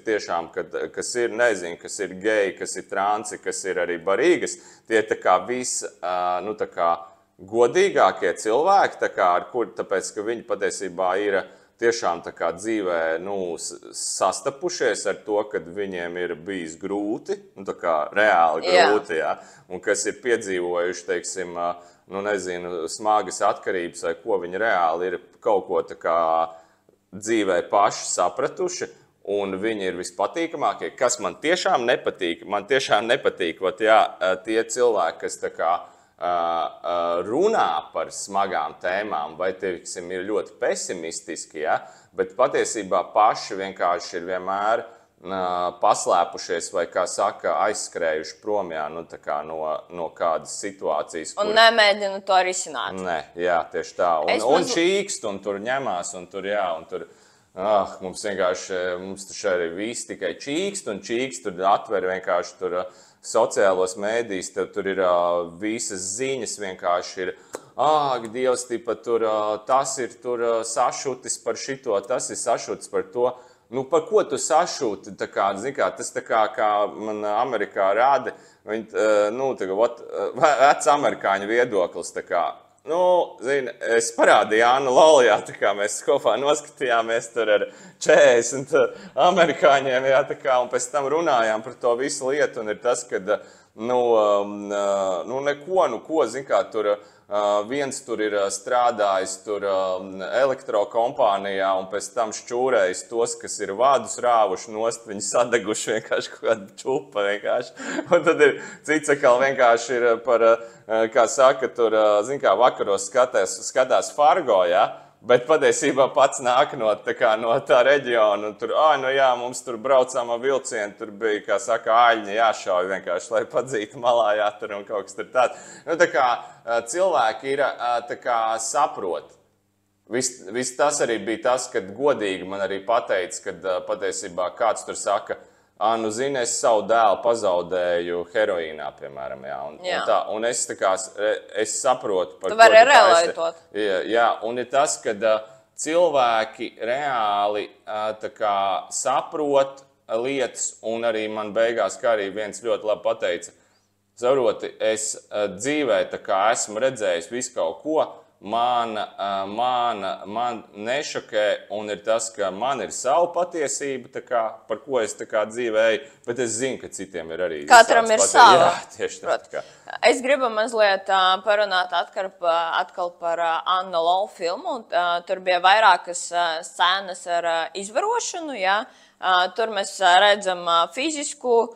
tiešām, kas ir, nezinu, kas ir geji, kas ir transi, kas ir arī barīgas, tie ir tā kā tā kā godīgākie cilvēki, tāpēc, ka viņi patiesībā ir tiešām tā kā dzīvē, sastapušies ar to, kad viņiem ir bijis grūti, tā kā reāli grūti, jā, un kas ir piedzīvojuši, teiksim, smagas atkarības, vai ko viņi reāli ir kaut ko tā kā dzīvē paši sapratuši, un viņi ir vispatīkamākie, kas man tiešām nepatīk. Man tiešām nepatīk, tie cilvēki, kas tā kā runā par smagām tēmām, vai teiksim, ir ļoti pesimistiski, ja? Bet patiesībā paši vienkārši ir vienmēr paslēpušies vai, kā saka, aizskrējuši prom no kādas situācijas. Un nemēģina to risināt. Nē, jā, tieši tā. Un čīkst, un tur ņemās, un tur, jā, un tur, mums taču arī viss tikai čīkst, tur atver vienkārši tur sociālos mēdījus, tur ir visas ziņas vienkārši ir, Dievs, tur, tas ir tur sašutis par šito, tas ir sašutis par to. Par ko tu sašūti? Tas tā kā man Amerikā rādi, vecs amerikāņu viedoklis. Es parādīju Annu Lolijā, mēs kopā noskatījāmies tur ar 40 amerikāņiem, un pēc tam runājām par to visu lietu, un ir tas, ka, tur viens tur ir strādājis tur elektrokompānijā un pēc tam šķūrējis tos, kas ir vādus rāvuši nost, viņi sadeguši vienkārši kaut kādu čupa vienkārši. Un tad ir cits atkal vienkārši ir par, kā saka, tur, vakaros skatās Fargo, ja? Bet patiesībā pats nāk no tā reģiona, un tur, mums tur braucām ar vilcienu, tur bija, kā saka, āļņi jāšauj vienkārši, lai padzītu malā jātur un kaut kas tur tāds. Cilvēki ir, saprot. Viss tas arī bija tas, kad godīgi man arī pateica, kad patiesībā kāds tur saka, zini, es savu dēlu pazaudēju heroīnā, piemēram, jā. Un es saprotu, par ko tu vari relētot. Jā, un ir tas, kad cilvēki reāli saprot lietas, un arī man beigās, kā arī viens ļoti labi pateica, saproti, es dzīvē esmu redzējis visu kaut ko, man nešokē, un ir tas, ka man ir sava patiesība, par ko es dzīvēju, bet es zinu, ka citiem ir arī. Katram ir sava. Jā, tieši tā. Es gribu mazliet parunāt atkal par Anna Lol filmu. Tur bija vairākas scēnas ar izvarošanu. Ja? Tur mēs redzam fizisku,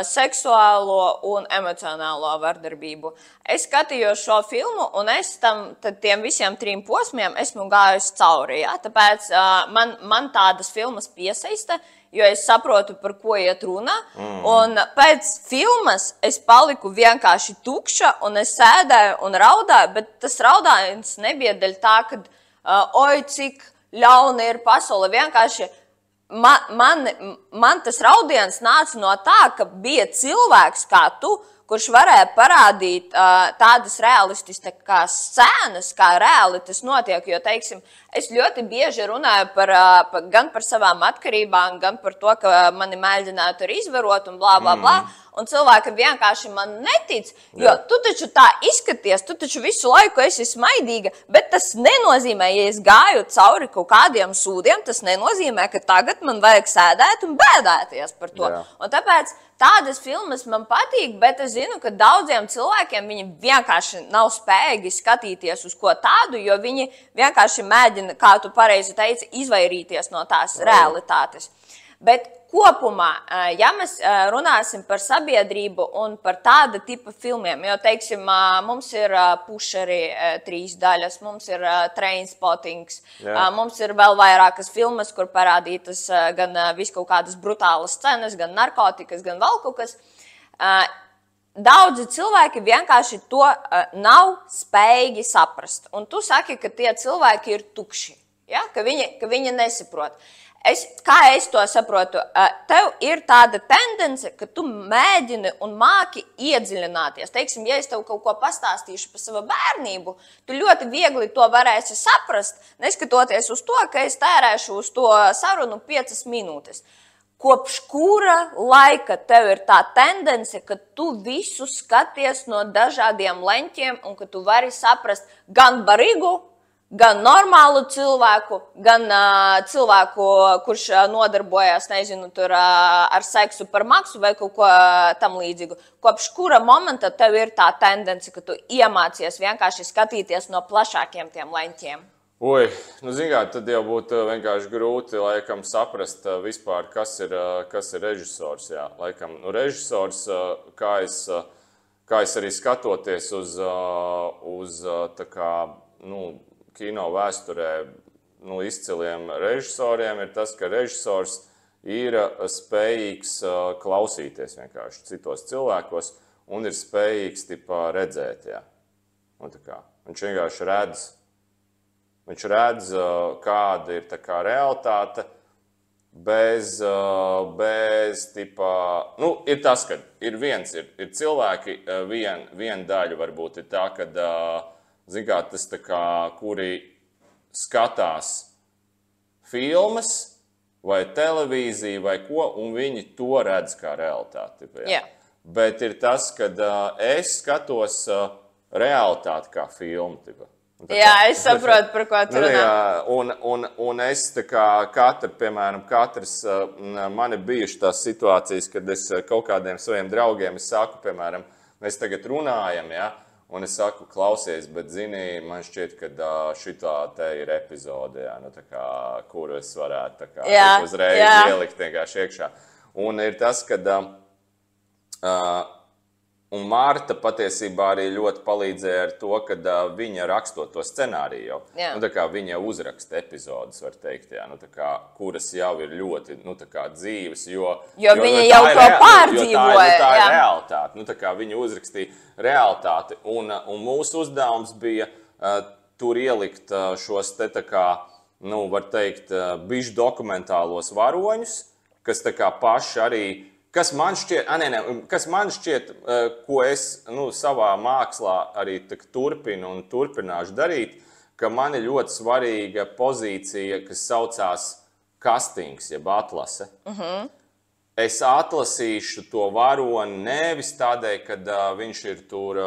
seksuālo un emocionālo vardarbību. Es skatījos šo filmu, un es tiem visiem 3 posmiem esmu gājusi cauri. Ja? Tāpēc man tādas filmas piesaista, jo es saprotu, par ko iet runa. Un pēc filmas es paliku vienkārši tukša, un es sēdēju un raudāju, bet tas raudājums nebija dēļ tā, ka cik ļauna ir pasaule. Vienkārši man tas raudiens nāca no tā, ka bija cilvēks kā tu, kurš varēja parādīt tādas realistiskas scēnas, kā reāli tas notiek. Jo, teiksim, Es ļoti bieži runāju gan par savām atkarībām, gan par to, ka mani mēģinātu arī izvarot un blā, blā, blā. Un cilvēki vienkārši man netic, jo tu taču tā izskaties, tu taču visu laiku esi smaidīga, bet tas nenozīmē, ja es gāju cauri kaut kādiem sūdiem, tas nenozīmē, ka tagad man vajag sēdēt un bēdēties par to. Un tāpēc tādas filmas man patīk, bet es zinu, ka daudziem cilvēkiem viņi vienkārši nav spējīgi skatīties uz ko tādu, jo viņi vienkārši mēģina, kā tu pareizi teici, izvairīties no tās realitātes. Bet kopumā, ja mēs runāsim par sabiedrību un par tāda tipa filmiem, jo, teiksim, mums ir Pušeri 3 daļas, mums ir Trainspotings, mums ir vēl vairākas filmas, kur parādītas gan viskaut kādas brutālas scenas, gan narkotikas, gan vēl kaut kas. Daudzi cilvēki vienkārši to nav spējīgi saprast. Un tu saki, ka tie cilvēki ir tukši, ja? Ka viņi nesaprot. Kā es to saprotu, tev ir tāda tendence, ka tu mēģini un māki iedziļināties. Teiksim, ja es tev kaut ko pastāstīšu par savu bērnību, tu ļoti viegli to varēsi saprast, neskatoties uz to, ka es tērēšu uz to sarunu 5 minūtes. Kopš kura laika tev ir tā tendence, ka tu visu skaties no dažādiem leņķiem un ka tu vari saprast gan barīgu, gan normālu cilvēku, gan cilvēku, kurš nodarbojas, nezinu, tur ar seksu par maksu vai kaut ko tam līdzīgu. Kopš kura momenta tev ir tā tendence, ka tu iemācies vienkārši skatīties no plašākiem tiem leņķiem? Oi, nu zin kā, tad jau būtu vienkārši grūti, laikam, saprast vispār, kas ir režisors, jā. Laikam, nu, režisors, kā es arī skatoties uz tā kā, nu, kino vēsturē izciliem režisoriem ir tas, ka režisors ir spējīgs klausīties vienkārši citos cilvēkos un ir spējīgs redzēt. Jā. Un tā kā, viņš vienkārši redz, kāda ir tā kā realitāte, bez nu, ir tas, ka ir cilvēki, viena daļa varbūt ir tā, ka zin kā, tas tā kā, kuri skatās filmas vai televīziju vai ko, un viņi to redz kā realitāti. Yeah. Bet ir tas, kad es skatos realitāti kā filmu. Jā, es saprotu, par ko tu runā. Un es tā kā katrs, man ir bijuši tās situācijas, kad es kaut kādiem saviem draugiem, es saku, piemēram, mēs tagad runājam, ja? Un es saku, klausies, bet zini, man šķiet, ka šitā te ir epizode, jā, nu, tā kā, kuru es varētu tā kā uzreiz ielikt vienkārši iekšā. Un ir tas, kad un Marta patiesībā arī ļoti palīdzēja ar to, kad viņa rakstot to scenāriju jau. Nu, tā kā viņa uzraksta epizodes, var teikt, jā, nu, tā kā, kuras jau ir ļoti, nu, tā kā dzīves, jo viņa jau to pārdzīvoja. Tā ir realitāte, nu, tā kā viņa uzrakstīja realitāti, un mūsu uzdevums bija tur ielikt šos te, tā kā, nu, var teikt, bišķi dokumentālos varoņus, kas tā kā paši arī Kas man šķiet, ko es savā mākslā arī turpinu un turpināšu darīt, ka man ir ļoti svarīga pozīcija, kas saucās castings, jeb atlase. Es atlasīšu to varoni nevis tādēļ, kad viņš ir tur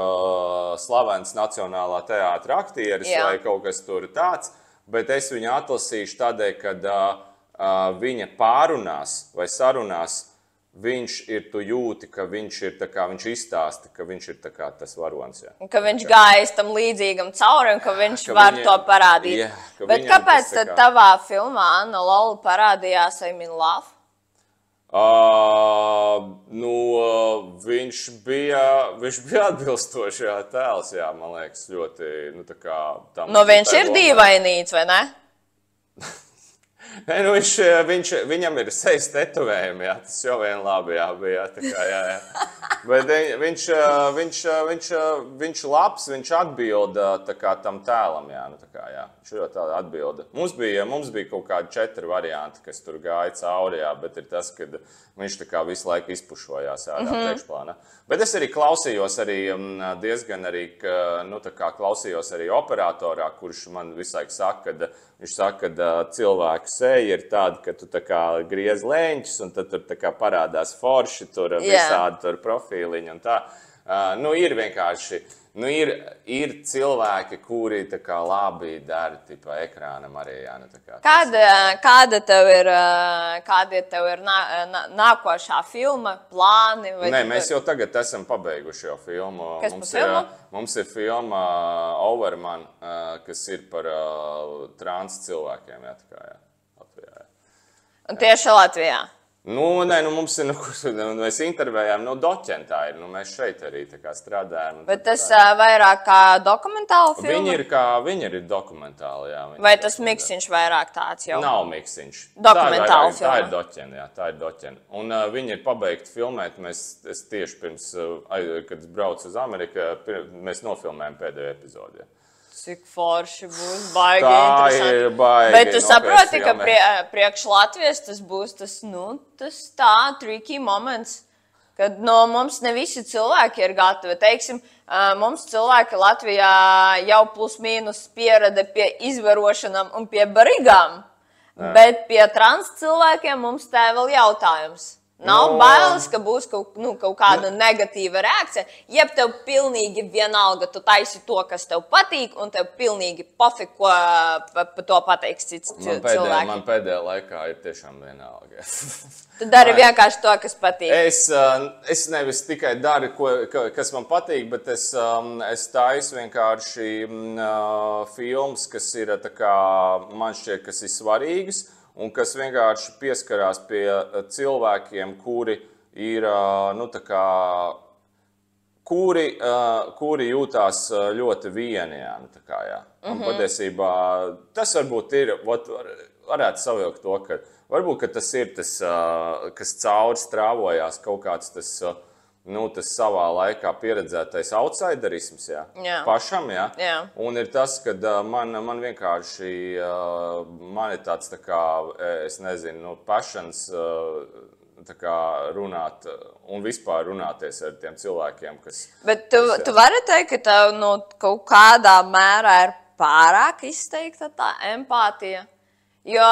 slavens Nacionālā teātra aktieris vai kaut kas tur tāds, bet es viņu atlasīšu tādēļ, kad viņa pārunās vai sarunās viņš ir, tu jūti, ka viņš ir tā kā, viņš izstāsta, ka viņš ir tā kā tas varonis. Jā. Ka viņš gājas tam līdzīgam cauri un ka viņš var to parādīt. Jā, bet kāpēc tad tavā filmā Anna Lola parādījās I'm in Love? Viņš bija atbilstošajā tēls, jā, man liekas, ļoti, nu tā kā... Viņš ir dīvainīts, vai ne? Nē, nu viņam ir sejas tetovējumi, jā, tas jau vien labi, jā, bija, tā kā, jā. Bet viņš labs, viņš atbild tā kā tam tēlam, jā, nu tā kā, jā. Viņš ļoti tāda atbilda. Mums bija kaut kādi 4 varianti, kas tur gāja cauri, jā, bet ir tas, kad viņš tā kā visu laiku izpušojās ārā priekšplānā. Bet es arī klausījos diezgan arī, nu tā kā klausījos arī operatorā, kurš man visu laiku saka, kad viņš saka, ka cilvēku seja ir tāda, ka tu tā kā griez leņķus, un tad tur tā kā parādās forši, tur visādi tur profīliņi un tā. Nu, ir vienkārši, nu, ir cilvēki, kuri tā kā labi dara, tipa ekrānam arī, jā, nu tā kā. Kāda tev ir nākošā filma, plāni? Nē, mēs jau tagad esam pabeiguši jau filmu. Kas par filmu? Mums ir filma Overman, kas ir par trans cilvēkiem, jā, tā kā, jā, Latvijā, jā. Un tieši Latvijā? Nu, nē, nu mums ir, mēs intervējām, doķentā ir, mēs šeit arī tā kā strādājam. Bet tas vairāk kā dokumentāla filma? Viņi ir dokumentāli, jā. Vai tas miksiņš vairāk tāds jau? Nav miksiņš. Dokumentāla filma. Tā ir doķena, jā, tā ir doķena. Un viņi ir pabeigti filmēt, es tieši pirms, kad es braucu uz Ameriku, mēs nofilmējam pēdējo epizodi, jā. Cik forši būs, baigi tā interesanti. Ir baigi. Bet tu saproti, ka priekš Latvijas tas būs tas tā tricky moments, kad mums ne visi cilvēki ir gatavi. Teiksim, mums cilvēki Latvijā jau plus mīnus pierada pie izvarošanām un pie barigām, bet pie trans cilvēkiem mums tā vēl jautājums. Nav bailes, ka būs kaut kāda negatīva reakcija. Jeb tev pilnīgi vienalga, tu taisi to, kas tev patīk, un tev pilnīgi pofik, ko pa to pateiks cits cilvēki. Man pēdējā laikā ir tiešām vienalga. Tu dari vienkārši to, kas patīk. Es nevis tikai daru, kas man patīk, bet es taisu vienkārši filmas, kas ir tā kā man šķiet, kas ir svarīgas. Un kas vienkārši pieskarās pie cilvēkiem, kuri ir, nu tā kā, kuri jūtās ļoti vieni, jā, nu tā kā, jā. Un patiesībā tas varbūt ir, varētu savilkt to, ka varbūt, ka tas ir tas, kas cauri strāvojās kaut kāds tas savā laikā pieredzētais outsiderisms, jā, pašam, jā. Un ir tas, kad man vienkārši, man ir tāds tā kā, es nezinu, passions tā kā runāt un vispār runāties ar tiem cilvēkiem, kas... Bet tu vari teikt, ka tev kaut kādā mērā ir pārāk izteikta tā empātija? Jo,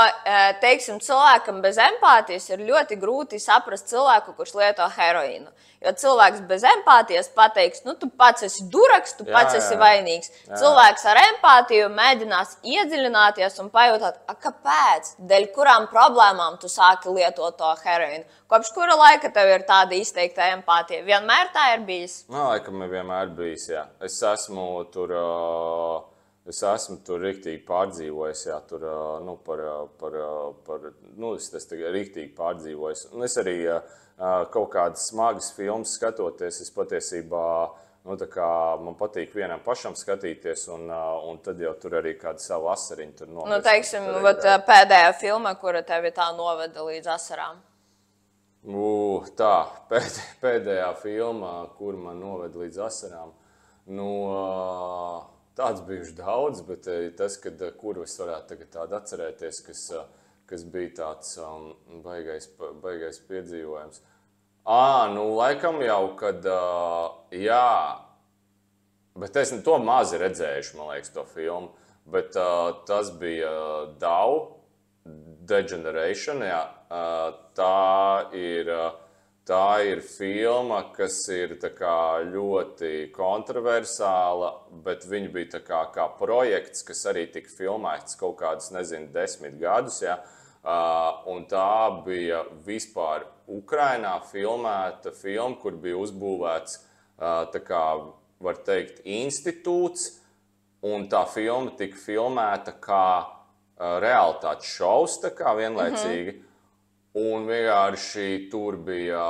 teiksim, cilvēkam bez empātijas ir ļoti grūti saprast cilvēku, kurš lieto heroīnu. Jo cilvēks bez empātijas pateiks, tu pats esi duraks, tu pats esi vainīgs. Cilvēks ar empātiju mēģinās iedziļināties un pajautāt, kāpēc, dēļ kurām problēmām tu sāki lietot to heroīnu. Kopš kura laika tev ir tāda izteikta empātija? Vienmēr tā ir bijis? Laikam ir vienmēr bijis, jā. Es esmu tur riktīgi pārdzīvojis, jā, tur, es riktīgi pārdzīvojis. Un es arī kaut kādas smagas filmas skatoties, es patiesībā, tā kā man patīk vienam pašam skatīties, un tad jau tur arī kādu savu asariņu tur novēst. Teiksim, pēdējā filma, kura tevi tā noveda līdz asarām? Tā, pēdējā filma, kur man noveda līdz asarām, tāds bijuši daudz, bet tas, kuru es varētu tagad tādu atcerēties, kas bija tāds baigais piedzīvojums. Laikam jau, kad, jā, bet es to mazi redzējuši, man liekas, to filmu, bet tas bija Dau, Degeneration, jā, tā ir filma, kas ir tā kā ļoti kontroversāla, bet viņa bija tā kā projekts, kas arī tika filmēts kaut kādus, 10 gadus, jā. Un tā bija vispār Ukrainā filmēta filma, kur bija uzbūvēts, tā kā, var teikt, institūts, un tā filma tika filmēta kā realitātes šovs, tā kā vienlaicīgi. Un vienkārši tur bija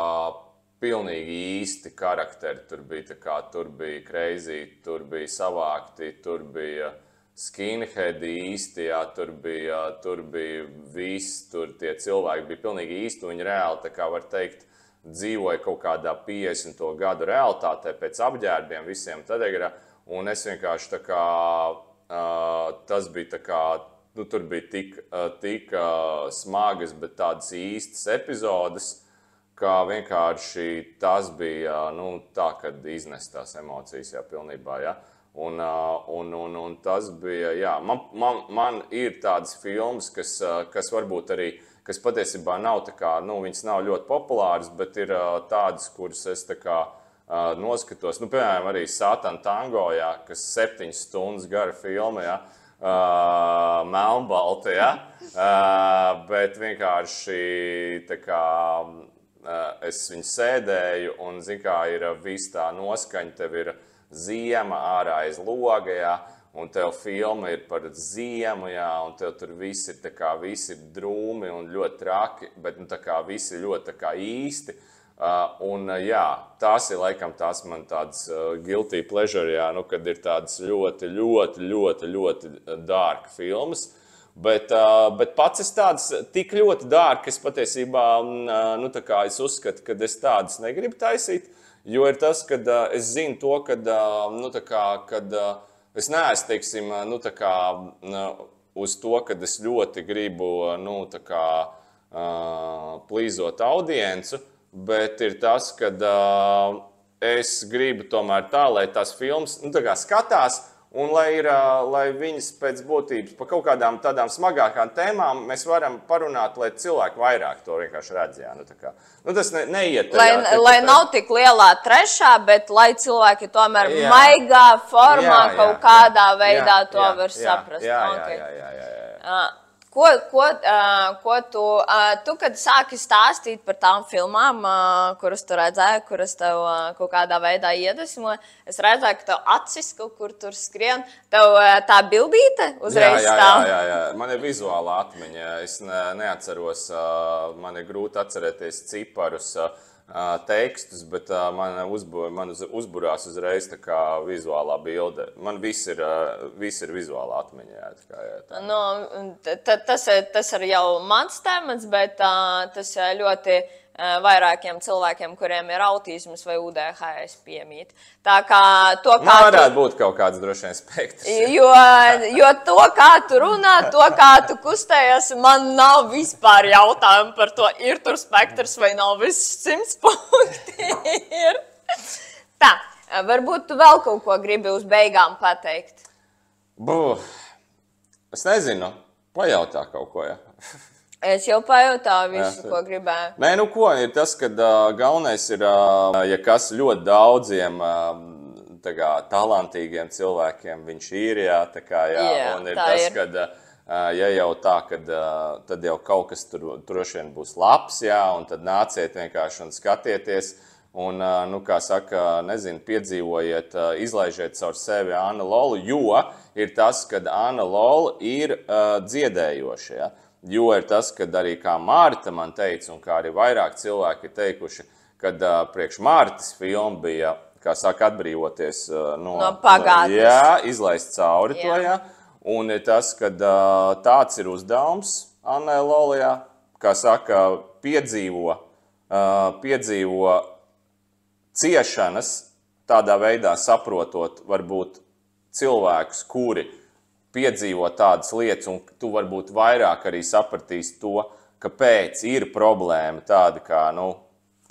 pilnīgi īsti karakteri. Tur bija crazy, tur bija savākti, tur bija skinheadi īsti, jā, tur bija viss, tur tie cilvēki bija pilnīgi īsti, viņi reāli, tā kā var teikt, dzīvoja kaut kādā 50. gadu realitātē pēc apģērbiem visiem Tadegrā, un es vienkārši tā kā, tas bija tā kā, nu, tur bija tik smagas, bet tādas īstas epizodes, kā vienkārši tas bija, nu, tā, kad iznest tās emocijas, jā, pilnībā, jā. Un tas bija, jā, man ir tādas filmas, kas varbūt arī, kas patiesībā nav tā kā, nu, viņas nav ļoti populāras, bet ir tādas, kuras es tā kā noskatos, nu, piemēram, arī Satan Tango, jā, kas 7 stundas gara filma, jā, melnbalta, jā, bet vienkārši tā kā es viņu sēdēju un, zin kā, ir viss tā noskaņa, tev ir ziema ārā aiz loga, jā, un tev filma ir par ziemu, jā, un tev tur viss ir, tā kā, viss ir drūmi un ļoti traki, bet, nu, tā kā, viss ir ļoti, tā kā, īsti. Un, jā, tās ir, laikam, tās man tādas guilty pleasure, jā, nu, kad ir tādas ļoti dark filmas, bet pats es tādas tik ļoti dark, es patiesībā, nu, tā kā, es uzskatu, ka es tādas negribu taisīt, jo ir tas, kad es zinu to, kad, nu, tā kā, kad es neesmu, teiksim, nu, tā kā, uz to, kad es ļoti gribu, nu, tā kā, plīzot audiencu, bet ir tas, kad es gribu tomēr tā, lai tās filmas, nu, tā kā skatās, un lai viņas pēc būtības par kaut kādām tādām smagākām tēmām mēs varam parunāt, lai cilvēki vairāk to vienkārši redz. Jā, nu, tā kā. Nu, tas neiet. Lai nav tik lielā trešā, bet lai cilvēki tomēr maigā formā kaut kādā veidā to var saprast. Jā. Ko tu, kad sāki stāstīt par tām filmām, kuras tu redzēji, kuras tev kaut kādā veidā iedvesmoja, es redzēju, ka tev acis kaut kur tur skrien, tev tā bildīte uzreiz stāv? Jā. Man ir vizuāla atmiņa, es neatceros, man ir grūti atcerēties ciparus, tekstus, bet man uzburās uzreiz tā kā vizuālā bilde. Man viss ir vizuālā atmiņā. Jā. Nu, tas ir jau mans temats, bet tas ļoti vairākiem cilvēkiem, kuriem ir autisms vai UDHS piemīt. Tā kā to, kā man varētu būt kaut kāds droši vien spektrs. Jo to, kā tu runā, to, kā tu kustējies, man nav vispār jautājumu par to, ir tur spektrs vai nav, viss 100 punkti ir. Tā, varbūt tu vēl kaut ko gribi uz beigām pateikt? Es nezinu, pajautā kaut ko, jā. Es jau pajautāju visu, ko gribēju. Nē, nu ko, ir tas, ka galvenais ir, ja kas ļoti daudziem tā kā, talantīgiem cilvēkiem viņš ir, jā, tā kā, jā, un ir tas, kad, ja jau tā, kad tad jau kaut kas tur droši vien būs labs, jā, un tad nāciet vienkārši un skatieties, un, nu, kā saka, nezinu, piedzīvojiet, izlaižiet caur sevi Anna Lolu, jo ir tas, kad Anna Lola ir dziedējoša, jā. Jo ir tas, kad arī kā Mārta man teica, un kā arī vairāk cilvēki ir teikuši, kad priekš Mārtas filma bija, kā saka, atbrīvoties no pagātnes. Jā, izlaist cauri to, jā. Un ir tas, kad tāds ir uzdevums Annai Lolijā, kā saka, piedzīvo ciešanas, tādā veidā saprotot varbūt cilvēkus, kuri piedzīvo tādas lietas, un tu varbūt vairāk arī sapratīsi to, kāpēc ir problēma tāda kā, nu,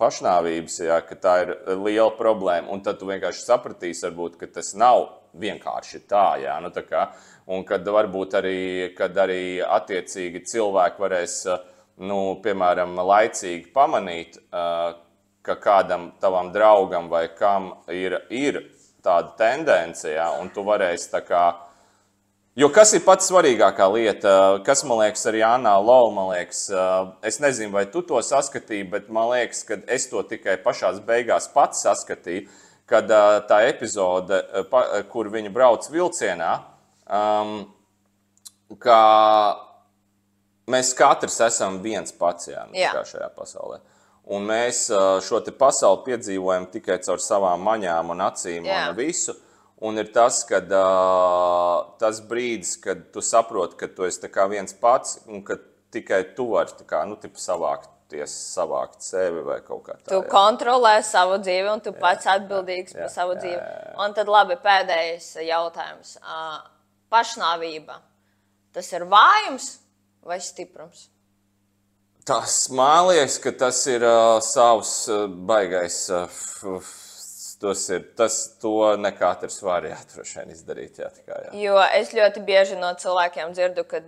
pašnāvības, jā, ka tā ir liela problēma, un tad tu vienkārši sapratīsi, varbūt, ka tas nav vienkārši tā, jā, nu, tā kā, un kad varbūt arī, kad arī attiecīgi cilvēki varēs, nu, piemēram, laicīgi pamanīt, ka kādam tavam draugam vai kam ir tāda tendence, jā, un tu varēsi tā kā. Jo kas ir pats svarīgākā lieta, kas, man liekas, arī Anna Lola, man liekas, es nezinu, vai tu to saskatīji, bet man liekas, ka es to tikai pašās beigās pats saskatīju, kad tā epizode, kur viņa brauc vilcienā, ka mēs katrs esam viens pats, jā, kā šajā pasaulē. Un mēs šo te pasauli piedzīvojam tikai caur savām maņām un acīm un visu. Un ir tas, kad tas brīdis, kad tu saproti, ka tu esi tā kā viens pats un ka tikai tu vari tā kā, nu, tipu savākt sevi vai kaut kā tā. Tu kontrolē savu dzīvi un tu pats atbildīgs par savu dzīvi. Un tad labi, pēdējais jautājums. Pašnāvība. Tas ir vājums vai stiprums? Tas man liekas, ka tas ir savs baigais. To ne katrs var droši vien izdarīt. Jo es ļoti bieži no cilvēkiem dzirdu, ka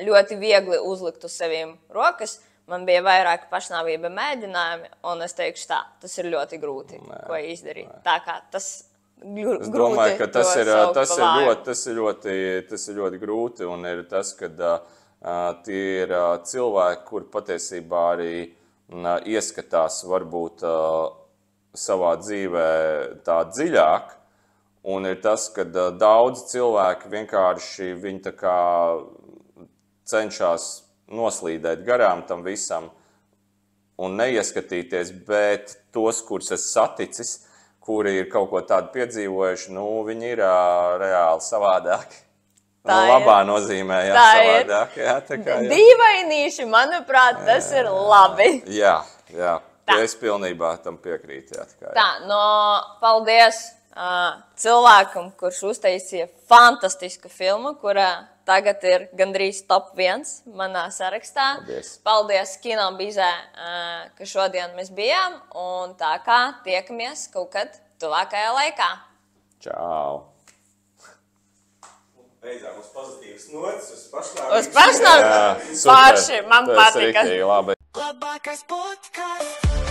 ļoti viegli uzlikt uz seviem rokas. Man bija vairāki pašnāvība mēģinājumi, un es teikšu tā, tas ir ļoti grūti, ko izdarīt. Tā kā tas grūti. Es domāju, ka tas ir ļoti grūti, un ir tas, ka tie ir cilvēki, kur patiesībā arī ieskatās varbūt savā dzīvē tā dziļāk, un ir tas, ka daudz cilvēki vienkārši viņi tā kā cenšas noslīdēt garām tam visam un neieskatīties, bet tos, kurus es saticis, kuri ir kaut ko tādu piedzīvojuši, nu, viņi ir reāli savādāki. Labā nozīmē, savādāk. Dīvainīši, manuprāt, tas ir labi. Jā. Es pilnībā tam piekrītu. Paldies cilvēkam, kurš uztaisīja fantastisku filmu, kura tagad ir gandrīz top 1 manā sarakstā. Paldies Kinobizē, ka šodien mēs bijām, un tā kā tiekamies kaut kad tuvākajā laikā. Čau! Beidzām uz pozitīvas nots, uz pašnāvības. Pārši, man patika. Tas ir labi. Labākais podcasts.